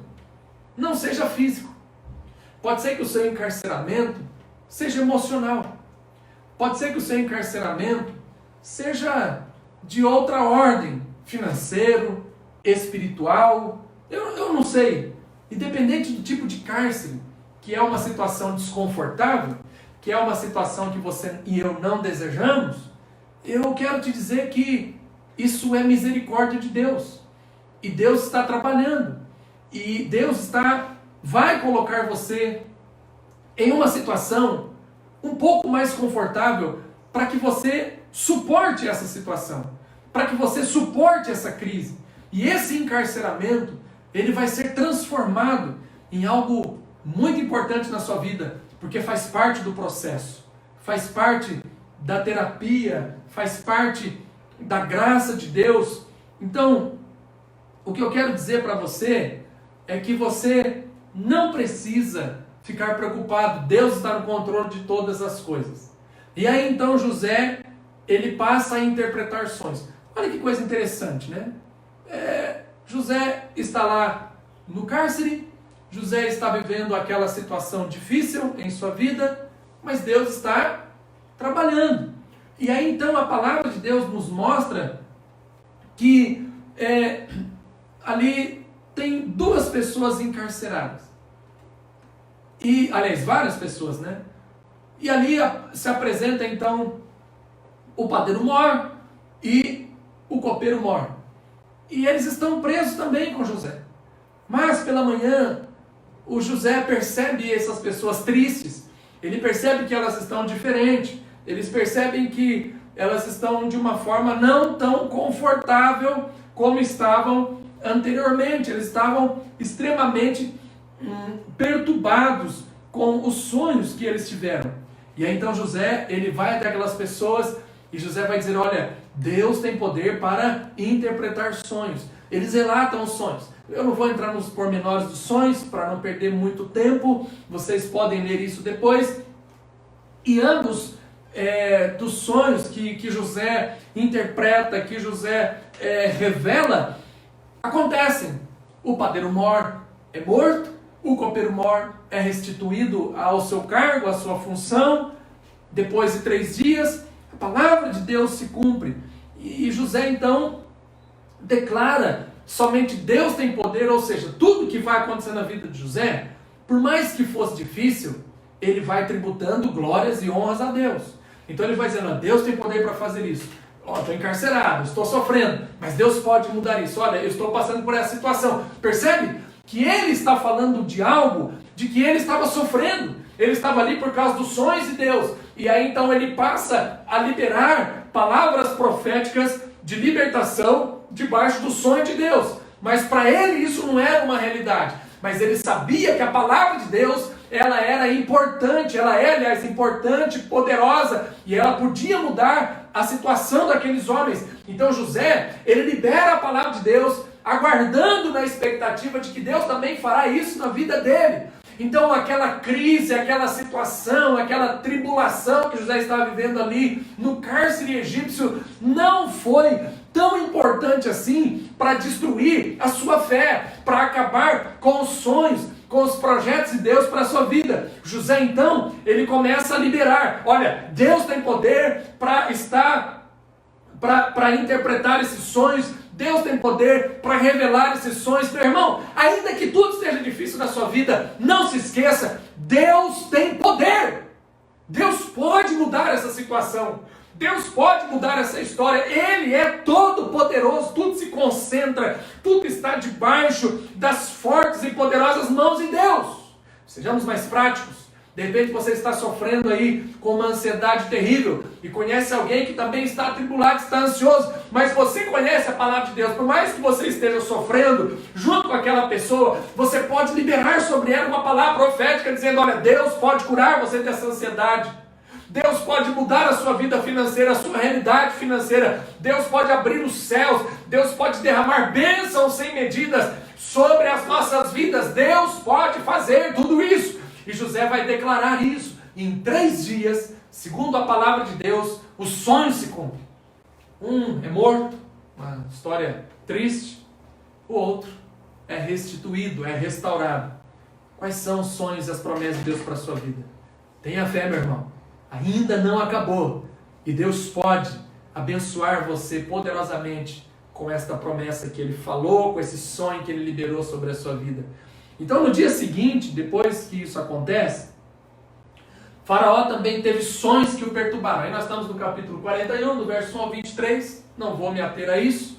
Speaker 1: não seja físico. Pode ser que o seu encarceramento seja emocional. Pode ser que o seu encarceramento seja de outra ordem, financeiro, espiritual, eu não sei. Independente do tipo de cárcere, que é uma situação desconfortável, que é uma situação que você e eu não desejamos, eu quero te dizer que isso é misericórdia de Deus. E Deus está trabalhando. E Deus vai colocar você em uma situação um pouco mais confortável para que você suporte essa situação, para que você suporte essa crise. E esse encarceramento, ele vai ser transformado em algo muito importante na sua vida, porque faz parte do processo, faz parte da terapia, faz parte da graça de Deus. Então, o que eu quero dizer para você é que você não precisa ficar preocupado. Deus está no controle de todas as coisas. E aí então José, ele passa a interpretar sonhos. Olha que coisa interessante, né? José está lá no cárcere, José está vivendo aquela situação difícil em sua vida, mas Deus está trabalhando. E aí então a palavra de Deus nos mostra que ali tem duas pessoas encarceradas. E, aliás, várias pessoas, né? E ali se apresenta então o padeiro mor e o copeiro mor. E eles estão presos também com José. Mas pela manhã, o José percebe essas pessoas tristes. Ele percebe que elas estão diferentes. Eles percebem que elas estão de uma forma não tão confortável como estavam anteriormente. Eles estavam extremamente perturbados com os sonhos que eles tiveram. E aí então José, ele vai até aquelas pessoas e José vai dizer, olha, Deus tem poder para interpretar sonhos. Eles relatam os sonhos. Eu não vou entrar nos pormenores dos sonhos para não perder muito tempo. Vocês podem ler isso depois. E ambos dos sonhos que José interpreta, que José revela, acontecem. O padeiro mor é morto, o copeiro mor é restituído ao seu cargo, à sua função. Depois de 3 dias, a palavra de Deus se cumpre. E José então declara, somente Deus tem poder, ou seja, tudo que vai acontecer na vida de José, por mais que fosse difícil, ele vai tributando glórias e honras a Deus. Então ele vai dizendo, Deus tem poder para fazer isso. Estou encarcerado, estou sofrendo, mas Deus pode mudar isso. Olha, eu estou passando por essa situação. Percebe que ele está falando de algo de que ele estava sofrendo. Ele estava ali por causa dos sonhos de Deus. E aí então ele passa a liberar palavras proféticas de libertação debaixo do sonho de Deus. Mas para ele isso não era uma realidade. Mas ele sabia que a palavra de Deus, ela era importante, ela é, aliás, importante, poderosa, e ela podia mudar a situação daqueles homens. Então José, ele libera a palavra de Deus, aguardando na expectativa de que Deus também fará isso na vida dele. Então aquela crise, aquela situação, aquela tribulação que José estava vivendo ali no cárcere egípcio, não foi tão importante assim para destruir a sua fé, para acabar com os sonhos, com os projetos de Deus para a sua vida. José então, ele começa a liberar, olha, Deus tem poder para interpretar esses sonhos, Deus tem poder para revelar esses sonhos. Meu irmão, ainda que tudo esteja difícil na sua vida, não se esqueça, Deus tem poder. Deus pode mudar essa situação. Deus pode mudar essa história. Ele é todo poderoso. Tudo se concentra, tudo está debaixo das fortes e poderosas mãos de Deus. Sejamos mais práticos. De repente você está sofrendo aí com uma ansiedade terrível e conhece alguém que também está atribulado, está ansioso, mas você conhece a palavra de Deus. Por mais que você esteja sofrendo junto com aquela pessoa, você pode liberar sobre ela uma palavra profética dizendo, olha, Deus pode curar você dessa ansiedade. Deus pode mudar a sua vida financeira, a sua realidade financeira. Deus pode abrir os céus. Deus pode derramar bênçãos sem medidas sobre as nossas vidas. Deus pode fazer tudo isso. E José vai declarar isso. Em 3 dias, segundo a palavra de Deus, os sonhos se cumprem. Um é morto, uma história triste. O outro é restituído, é restaurado. Quais são os sonhos e as promessas de Deus para a sua vida? Tenha fé, meu irmão. Ainda não acabou. E Deus pode abençoar você poderosamente com esta promessa que Ele falou, com esse sonho que Ele liberou sobre a sua vida. Então no dia seguinte, depois que isso acontece, Faraó também teve sonhos que o perturbaram. Aí nós estamos no capítulo 41, do verso 1 ao 23. Não vou me ater a isso.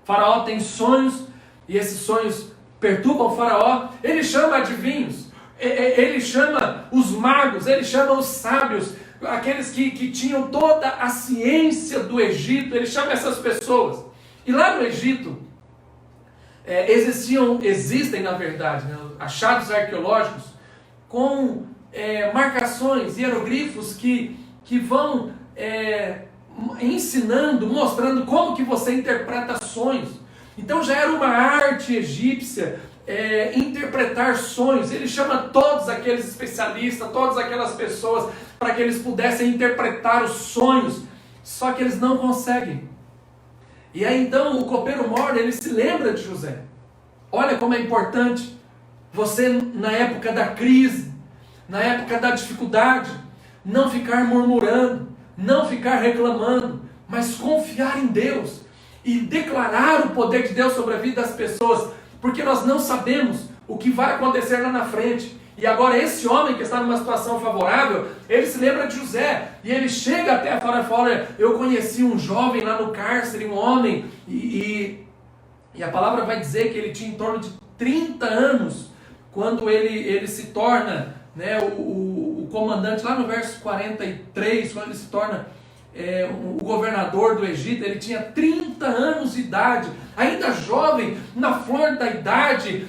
Speaker 1: Faraó tem sonhos e esses sonhos perturbam o faraó, ele chama adivinhos, ele chama os magos, ele chama os sábios, aqueles que tinham toda a ciência do Egito, ele chama essas pessoas. E lá no Egito, existem na verdade, né, achados arqueológicos com marcações, hieroglifos que vão ensinando, mostrando como que você interpreta sonhos. Então já era uma arte egípcia interpretar sonhos. Ele chama todos aqueles especialistas, todas aquelas pessoas, para que eles pudessem interpretar os sonhos, só que eles não conseguem. E aí então o copeiro-mor, ele se lembra de José. Olha como é importante você, na época da crise, na época da dificuldade, não ficar murmurando, não ficar reclamando, mas confiar em Deus e declarar o poder de Deus sobre a vida das pessoas, porque nós não sabemos o que vai acontecer lá na frente. E agora esse homem que está numa situação favorável, ele se lembra de José, e ele chega até a fala, olha, eu conheci um jovem lá no cárcere, um homem, e a palavra vai dizer que ele tinha em torno de 30 anos, quando ele se torna, né, o comandante, lá no verso 43, quando ele se torna o governador do Egito. Ele tinha 30 anos de idade, ainda jovem, na flor da idade.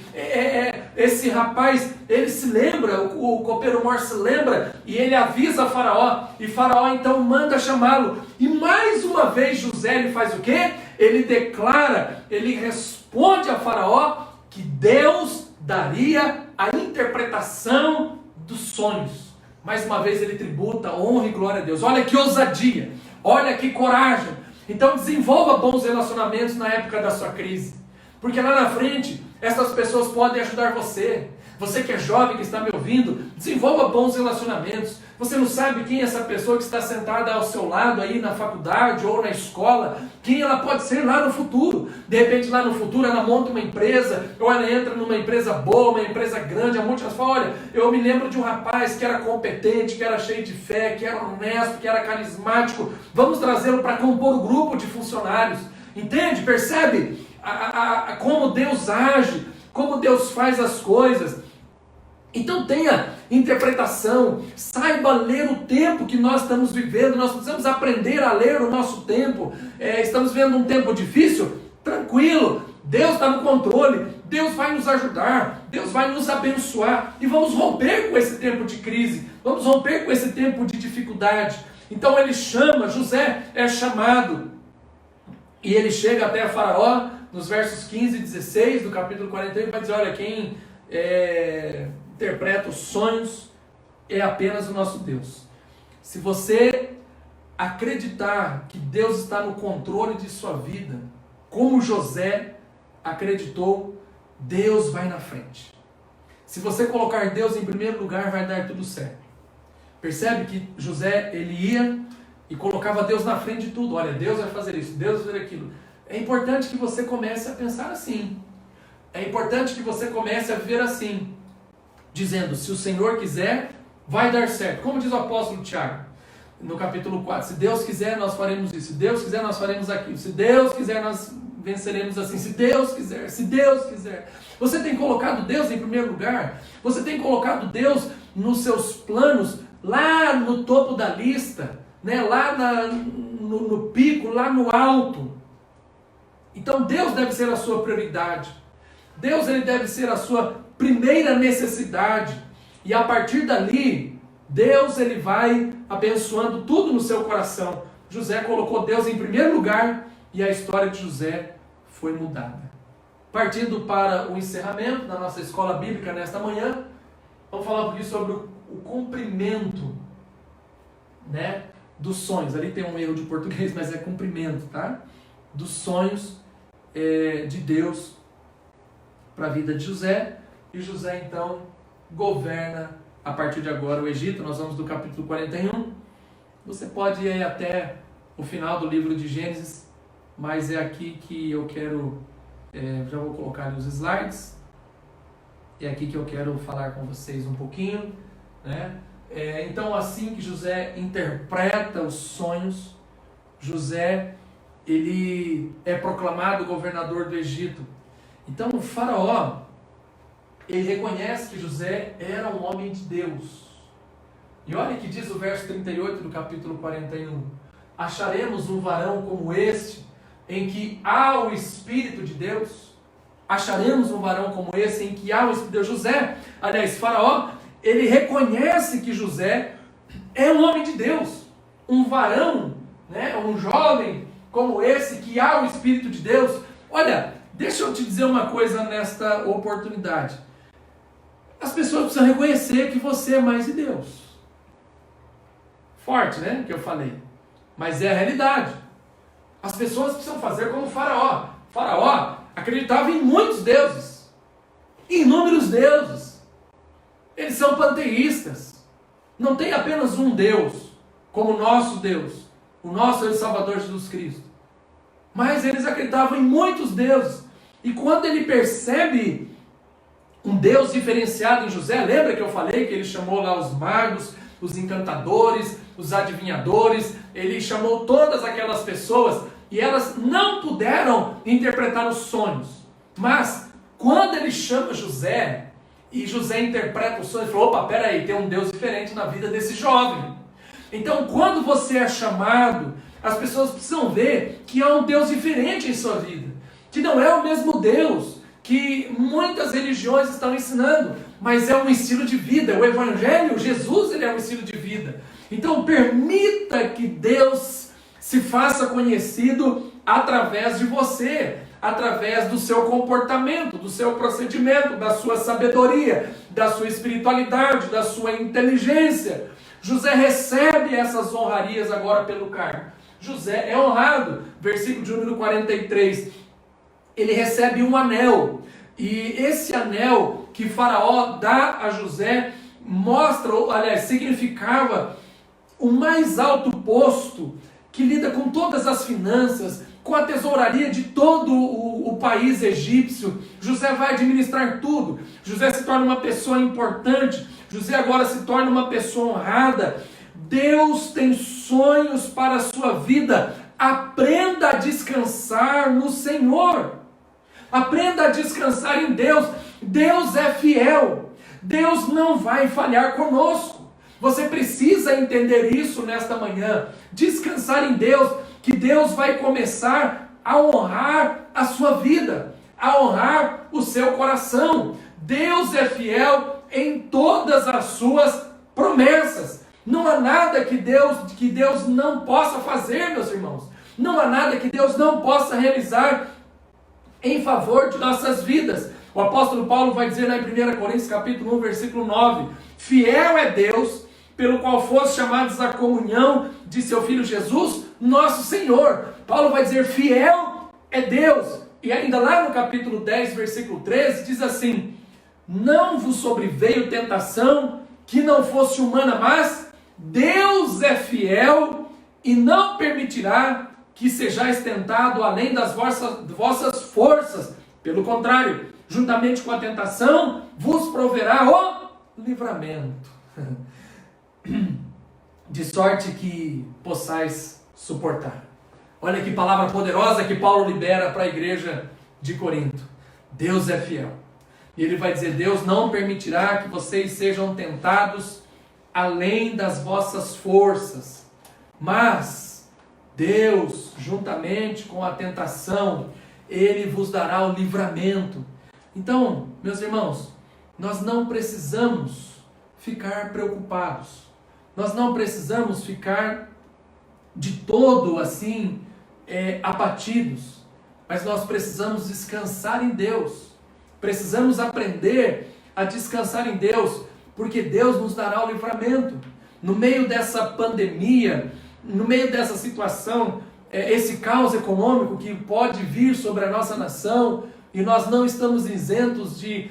Speaker 1: Esse rapaz, ele se lembra, o copeiro-mor se lembra, e ele avisa Faraó, e Faraó então manda chamá-lo, e mais uma vez José, ele faz o quê? Ele declara, ele responde a Faraó que Deus daria a interpretação dos sonhos. Mais uma vez ele tributa honra e glória a Deus. Olha que ousadia, olha que coragem. Então desenvolva bons relacionamentos na época da sua crise, porque lá na frente essas pessoas podem ajudar você. Você que é jovem, que está me ouvindo, desenvolva bons relacionamentos. Você não sabe quem é essa pessoa que está sentada ao seu lado aí na faculdade ou na escola, quem ela pode ser lá no futuro. De repente lá no futuro ela monta uma empresa, ou ela entra numa empresa boa, uma empresa grande. A multidão fala, olha, eu me lembro de um rapaz que era competente, que era cheio de fé, que era honesto, que era carismático. Vamos trazê-lo para compor o grupo de funcionários. Entende? Percebe como Deus age, como Deus faz as coisas. Então tenha interpretação, saiba ler o tempo que nós estamos vivendo. Nós precisamos aprender a ler o nosso tempo. Estamos vivendo um tempo difícil? Tranquilo, Deus está no controle, Deus vai nos ajudar, Deus vai nos abençoar, e vamos romper com esse tempo de crise, vamos romper com esse tempo de dificuldade. Então ele chama, José é chamado, e ele chega até a Faraó, nos versos 15 e 16 do capítulo 41, vai dizer, olha, quem interpreta os sonhos é apenas o nosso Deus. Se você acreditar que Deus está no controle de sua vida, como José acreditou, Deus vai na frente. Se você colocar Deus em primeiro lugar, vai dar tudo certo. Percebe que José, ele ia e colocava Deus na frente de tudo. Olha, Deus vai fazer isso, Deus vai fazer aquilo. É importante que você comece a pensar assim. É importante que você comece a viver assim, dizendo, se o Senhor quiser, vai dar certo. Como diz o apóstolo Tiago, no capítulo 4, se Deus quiser, nós faremos isso. Se Deus quiser, nós faremos aquilo. Se Deus quiser, nós venceremos assim. Se Deus quiser, se Deus quiser. Você tem colocado Deus em primeiro lugar? Você tem colocado Deus nos seus planos, lá no topo da lista, né? Lá no pico, lá no alto? Então Deus deve ser a sua prioridade. Deus, ele deve ser a sua primeira necessidade. E a partir dali, Deus, ele vai abençoando tudo no seu coração. José colocou Deus em primeiro lugar e a história de José foi mudada. Partindo para o encerramento da nossa escola bíblica nesta manhã, vamos falar um pouquinho sobre o cumprimento, né, dos sonhos. Ali tem um erro de português, mas é cumprimento, tá? Dos sonhos de Deus para a vida de José. E José então governa a partir de agora o Egito. Nós vamos do capítulo 41. Você pode ir até o final do livro de Gênesis, mas é aqui que eu quero, já vou colocar ali os slides, é aqui que eu quero falar com vocês um pouquinho, né? Então, assim que José interpreta os sonhos, José, ele é proclamado governador do Egito. Então o faraó, ele reconhece que José era um homem de Deus. E olha que diz o verso 38 do capítulo 41. Acharemos um varão como este, em que há o Espírito de Deus? Acharemos um varão como esse, em que há o Espírito de Deus? José, aliás, faraó, ele reconhece que José é um homem de Deus. Um varão, né, um jovem como esse, que há o Espírito de Deus. Olha, deixa eu te dizer uma coisa nesta oportunidade. As pessoas precisam reconhecer que você é mais de Deus. Forte, né? Que eu falei. Mas é a realidade. As pessoas precisam fazer como o faraó. O faraó acreditava em muitos deuses. Inúmeros deuses. Eles são panteístas. Não tem apenas um Deus, como o nosso Deus. O nosso Deus Salvador Jesus Cristo. Mas eles acreditavam em muitos deuses. E quando ele percebe um Deus diferenciado em José, lembra que eu falei que ele chamou lá os magos, os encantadores, os adivinhadores, ele chamou todas aquelas pessoas e elas não puderam interpretar os sonhos. Mas quando ele chama José e José interpreta o sonho, ele falou: opa, peraí, tem um Deus diferente na vida desse jovem. Então quando você é chamado, as pessoas precisam ver que há um Deus diferente em sua vida, que não é o mesmo Deus que muitas religiões estão ensinando, mas é um estilo de vida. O Evangelho, Jesus, ele é um estilo de vida. Então permita que Deus se faça conhecido através de você, através do seu comportamento, do seu procedimento, da sua sabedoria, da sua espiritualidade, da sua inteligência. José recebe essas honrarias agora pelo cargo. José é honrado, versículo de número 43. Ele recebe um anel, e esse anel que Faraó dá a José mostra, aliás, significava o mais alto posto que lida com todas as finanças, com a tesouraria de todo o país egípcio. José vai administrar tudo. José se torna uma pessoa importante. José agora se torna uma pessoa honrada. Deus tem sonhos para a sua vida. Aprenda a descansar no Senhor. Aprenda a descansar em Deus. Deus é fiel. Deus não vai falhar conosco. Você precisa entender isso nesta manhã. Descansar em Deus, que Deus vai começar a honrar a sua vida, a honrar o seu coração. Deus é fiel em todas as suas promessas. Não há nada que Deus não possa fazer, meus irmãos. Não há nada que Deus não possa realizar em favor de nossas vidas. O apóstolo Paulo vai dizer lá em 1 Coríntios capítulo 1, versículo 9: fiel é Deus, pelo qual fosse chamados à comunhão de seu Filho Jesus, nosso Senhor. Paulo vai dizer: fiel é Deus. E ainda lá no capítulo 10, versículo 13, diz assim: não vos sobreveio tentação que não fosse humana, mas Deus é fiel e não permitirá que sejais tentado além das vossas forças. Pelo contrário, juntamente com a tentação, vos proverá o livramento, de sorte que possais suportar. Olha que palavra poderosa que Paulo libera para a igreja de Corinto. Deus é fiel. E ele vai dizer: Deus não permitirá que vocês sejam tentados além das vossas forças, mas Deus, juntamente com a tentação, Ele vos dará o livramento. Então, meus irmãos, nós não precisamos ficar preocupados. Nós não precisamos ficar de todo assim, abatidos. Mas nós precisamos descansar em Deus. Precisamos aprender a descansar em Deus, porque Deus nos dará o livramento. No meio dessa pandemia, no meio dessa situação, esse caos econômico que pode vir sobre a nossa nação, e nós não estamos isentos de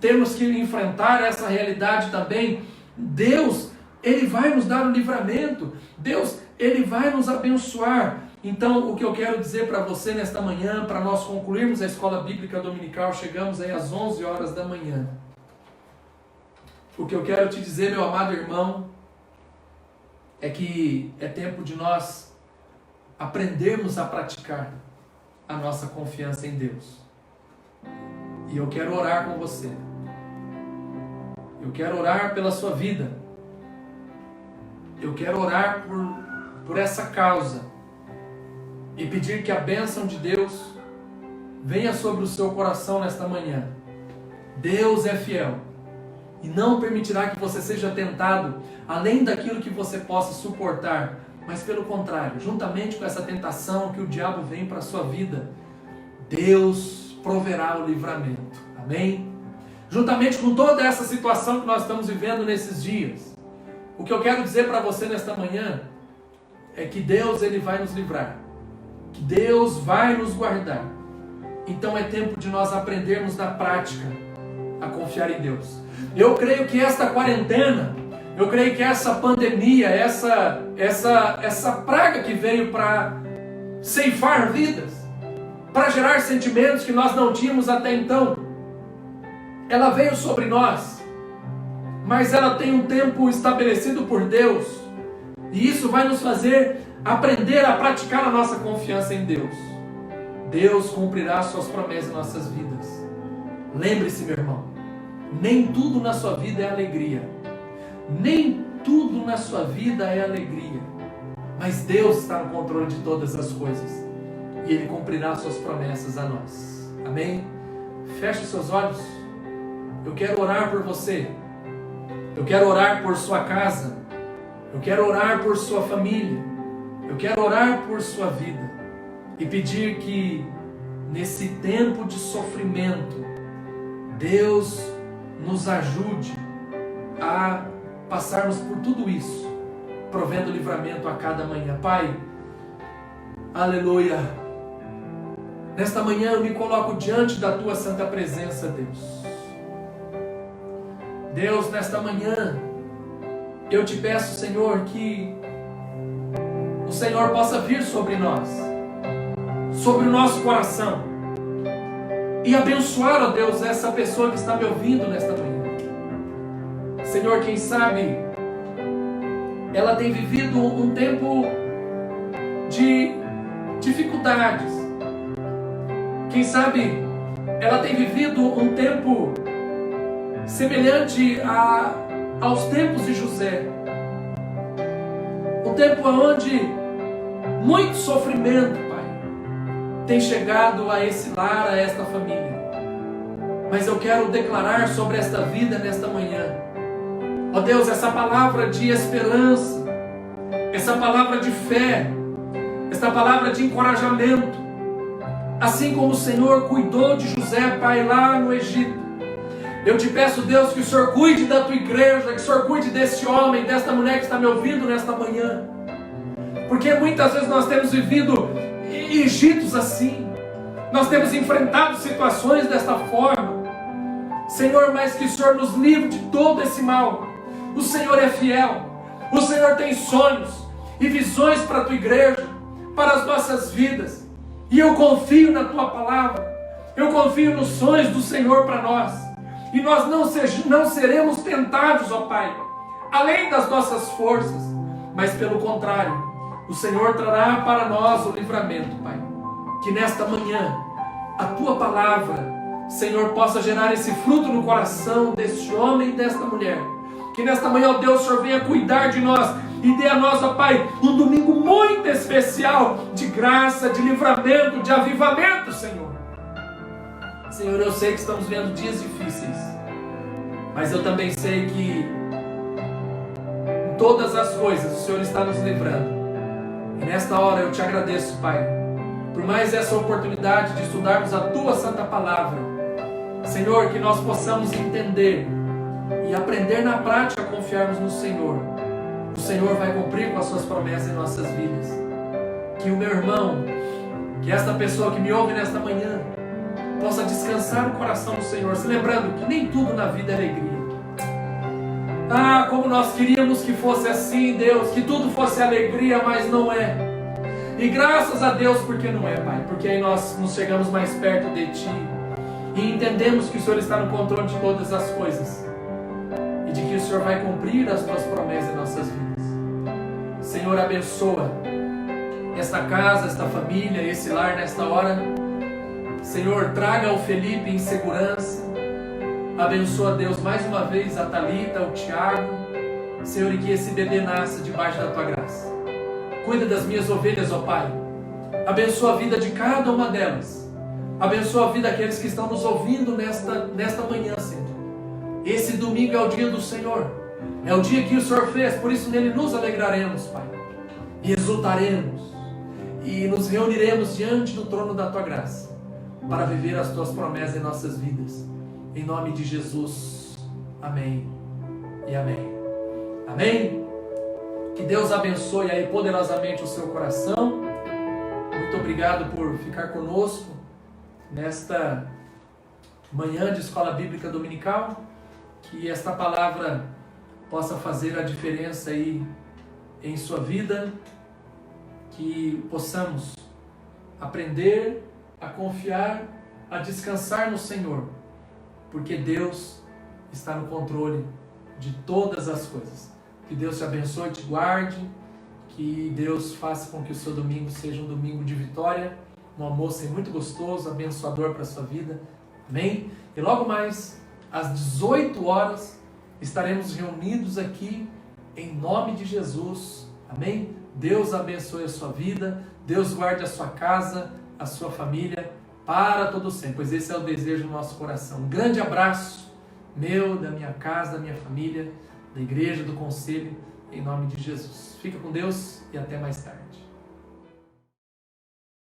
Speaker 1: termos que enfrentar essa realidade também. Deus, Ele vai nos dar o livramento. Deus, Ele vai nos abençoar. Então, o que eu quero dizer para você nesta manhã, para nós concluirmos a escola bíblica dominical, chegamos aí às 11 horas da manhã. O que eu quero te dizer, meu amado irmão, é que é tempo de nós aprendermos a praticar a nossa confiança em Deus. E eu quero orar com você. Eu quero orar pela sua vida. Eu quero orar por essa causa. E pedir que a bênção de Deus venha sobre o seu coração nesta manhã. Deus é fiel e não permitirá que você seja tentado além daquilo que você possa suportar, mas pelo contrário, juntamente com essa tentação que o diabo vem para a sua vida, Deus proverá o livramento. Amém? Juntamente com toda essa situação que nós estamos vivendo nesses dias, o que eu quero dizer para você nesta manhã é que Deus, Ele vai nos livrar, que Deus vai nos guardar. Então é tempo de nós aprendermos na prática a confiar em Deus. Eu creio que esta quarentena, eu creio que essa pandemia, essa praga que veio para ceifar vidas, para gerar sentimentos que nós não tínhamos até então, ela veio sobre nós, mas ela tem um tempo estabelecido por Deus, e isso vai nos fazer aprender a praticar a nossa confiança em Deus. Deus cumprirá suas promessas em nossas vidas. Lembre-se, meu irmão, nem tudo na sua vida é alegria. Nem tudo na sua vida é alegria. Mas Deus está no controle de todas as coisas. E Ele cumprirá suas promessas a nós. Amém? Feche seus olhos. Eu quero orar por você. Eu quero orar por sua casa. Eu quero orar por sua família. Eu quero orar por sua vida. E pedir que nesse tempo de sofrimento, Deus nos ajude a passarmos por tudo isso, provendo livramento a cada manhã. Pai, aleluia. Nesta manhã eu me coloco diante da Tua santa presença, Deus. Deus, nesta manhã, eu te peço, Senhor, que o Senhor possa vir sobre nós, sobre o nosso coração, e abençoar, ó Deus, essa pessoa que está me ouvindo nesta manhã. Senhor, quem sabe ela tem vivido um tempo de dificuldades. Quem sabe ela tem vivido um tempo semelhante aos tempos de José. Um tempo onde muito sofrimento, Pai, tem chegado a esse lar, a esta família. Mas eu quero declarar sobre esta vida nesta manhã, ó Deus, essa palavra de esperança, essa palavra de fé, essa palavra de encorajamento. Assim como o Senhor cuidou de José, Pai, lá no Egito, eu te peço, Deus, que o Senhor cuide da tua igreja, que o Senhor cuide desse homem, desta mulher que está me ouvindo nesta manhã. Porque muitas vezes nós temos vivido Egitos assim, nós temos enfrentado situações desta forma. Senhor, mas que o Senhor nos livre de todo esse mal. O Senhor é fiel, o Senhor tem sonhos e visões para a tua igreja, para as nossas vidas. E eu confio na tua palavra, eu confio nos sonhos do Senhor para nós. E nós não seremos tentados, ó Pai, além das nossas forças, mas pelo contrário, o Senhor trará para nós o livramento, Pai. Que nesta manhã, a tua palavra, Senhor, possa gerar esse fruto no coração deste homem e desta mulher. Que nesta manhã, ó Deus, o Senhor venha cuidar de nós e dê a nós, ó Pai, um domingo muito especial de graça, de livramento, de avivamento, Senhor. Senhor, eu sei que estamos vendo dias difíceis, mas eu também sei que em todas as coisas o Senhor está nos livrando. E nesta hora eu te agradeço, Pai, por mais essa oportunidade de estudarmos a tua santa palavra. Senhor, que nós possamos entender e aprender na prática a confiarmos no Senhor. O Senhor vai cumprir com as suas promessas em nossas vidas. Que o meu irmão, que esta pessoa que me ouve nesta manhã, possa descansar o coração do Senhor, se lembrando que nem tudo na vida é alegria. Ah, como nós queríamos que fosse assim, Deus, que tudo fosse alegria, mas não é. E graças a Deus, porque não é, Pai, porque aí nós nos chegamos mais perto de Ti e entendemos que o Senhor está no controle de todas as coisas e de que o Senhor vai cumprir as Tuas promessas em nossas vidas. Senhor, abençoa esta casa, esta família, esse lar nesta hora. Senhor, traga o Felipe em segurança. Abençoa, Deus, mais uma vez a Thalita, o Tiago. Senhor, e que esse bebê nasça debaixo da Tua graça. Cuida das minhas ovelhas, ó Pai. Abençoa a vida de cada uma delas. Abençoa a vida daqueles que estão nos ouvindo nesta manhã, Senhor. Esse domingo é o dia do Senhor. É o dia que o Senhor fez, por isso nele nos alegraremos, Pai. E exultaremos. E nos reuniremos diante do trono da Tua graça, para viver as Tuas promessas em nossas vidas. Em nome de Jesus. Amém e amém. Amém? Que Deus abençoe aí poderosamente o seu coração. Muito obrigado por ficar conosco nesta manhã de Escola Bíblica Dominical. Que esta palavra possa fazer a diferença aí em sua vida. Que possamos aprender a confiar, a descansar no Senhor. Porque Deus está no controle de todas as coisas. Que Deus te abençoe, te guarde, que Deus faça com que o seu domingo seja um domingo de vitória, um almoço muito gostoso, abençoador para a sua vida. Amém? E logo mais, às 18 horas, estaremos reunidos aqui em nome de Jesus. Amém? Deus abençoe a sua vida, Deus guarde a sua casa, a sua família, para todo sempre, pois esse é o desejo do nosso coração. Um grande abraço meu, da minha casa, da minha família, da igreja, do conselho, em nome de Jesus. Fica com Deus e até mais tarde.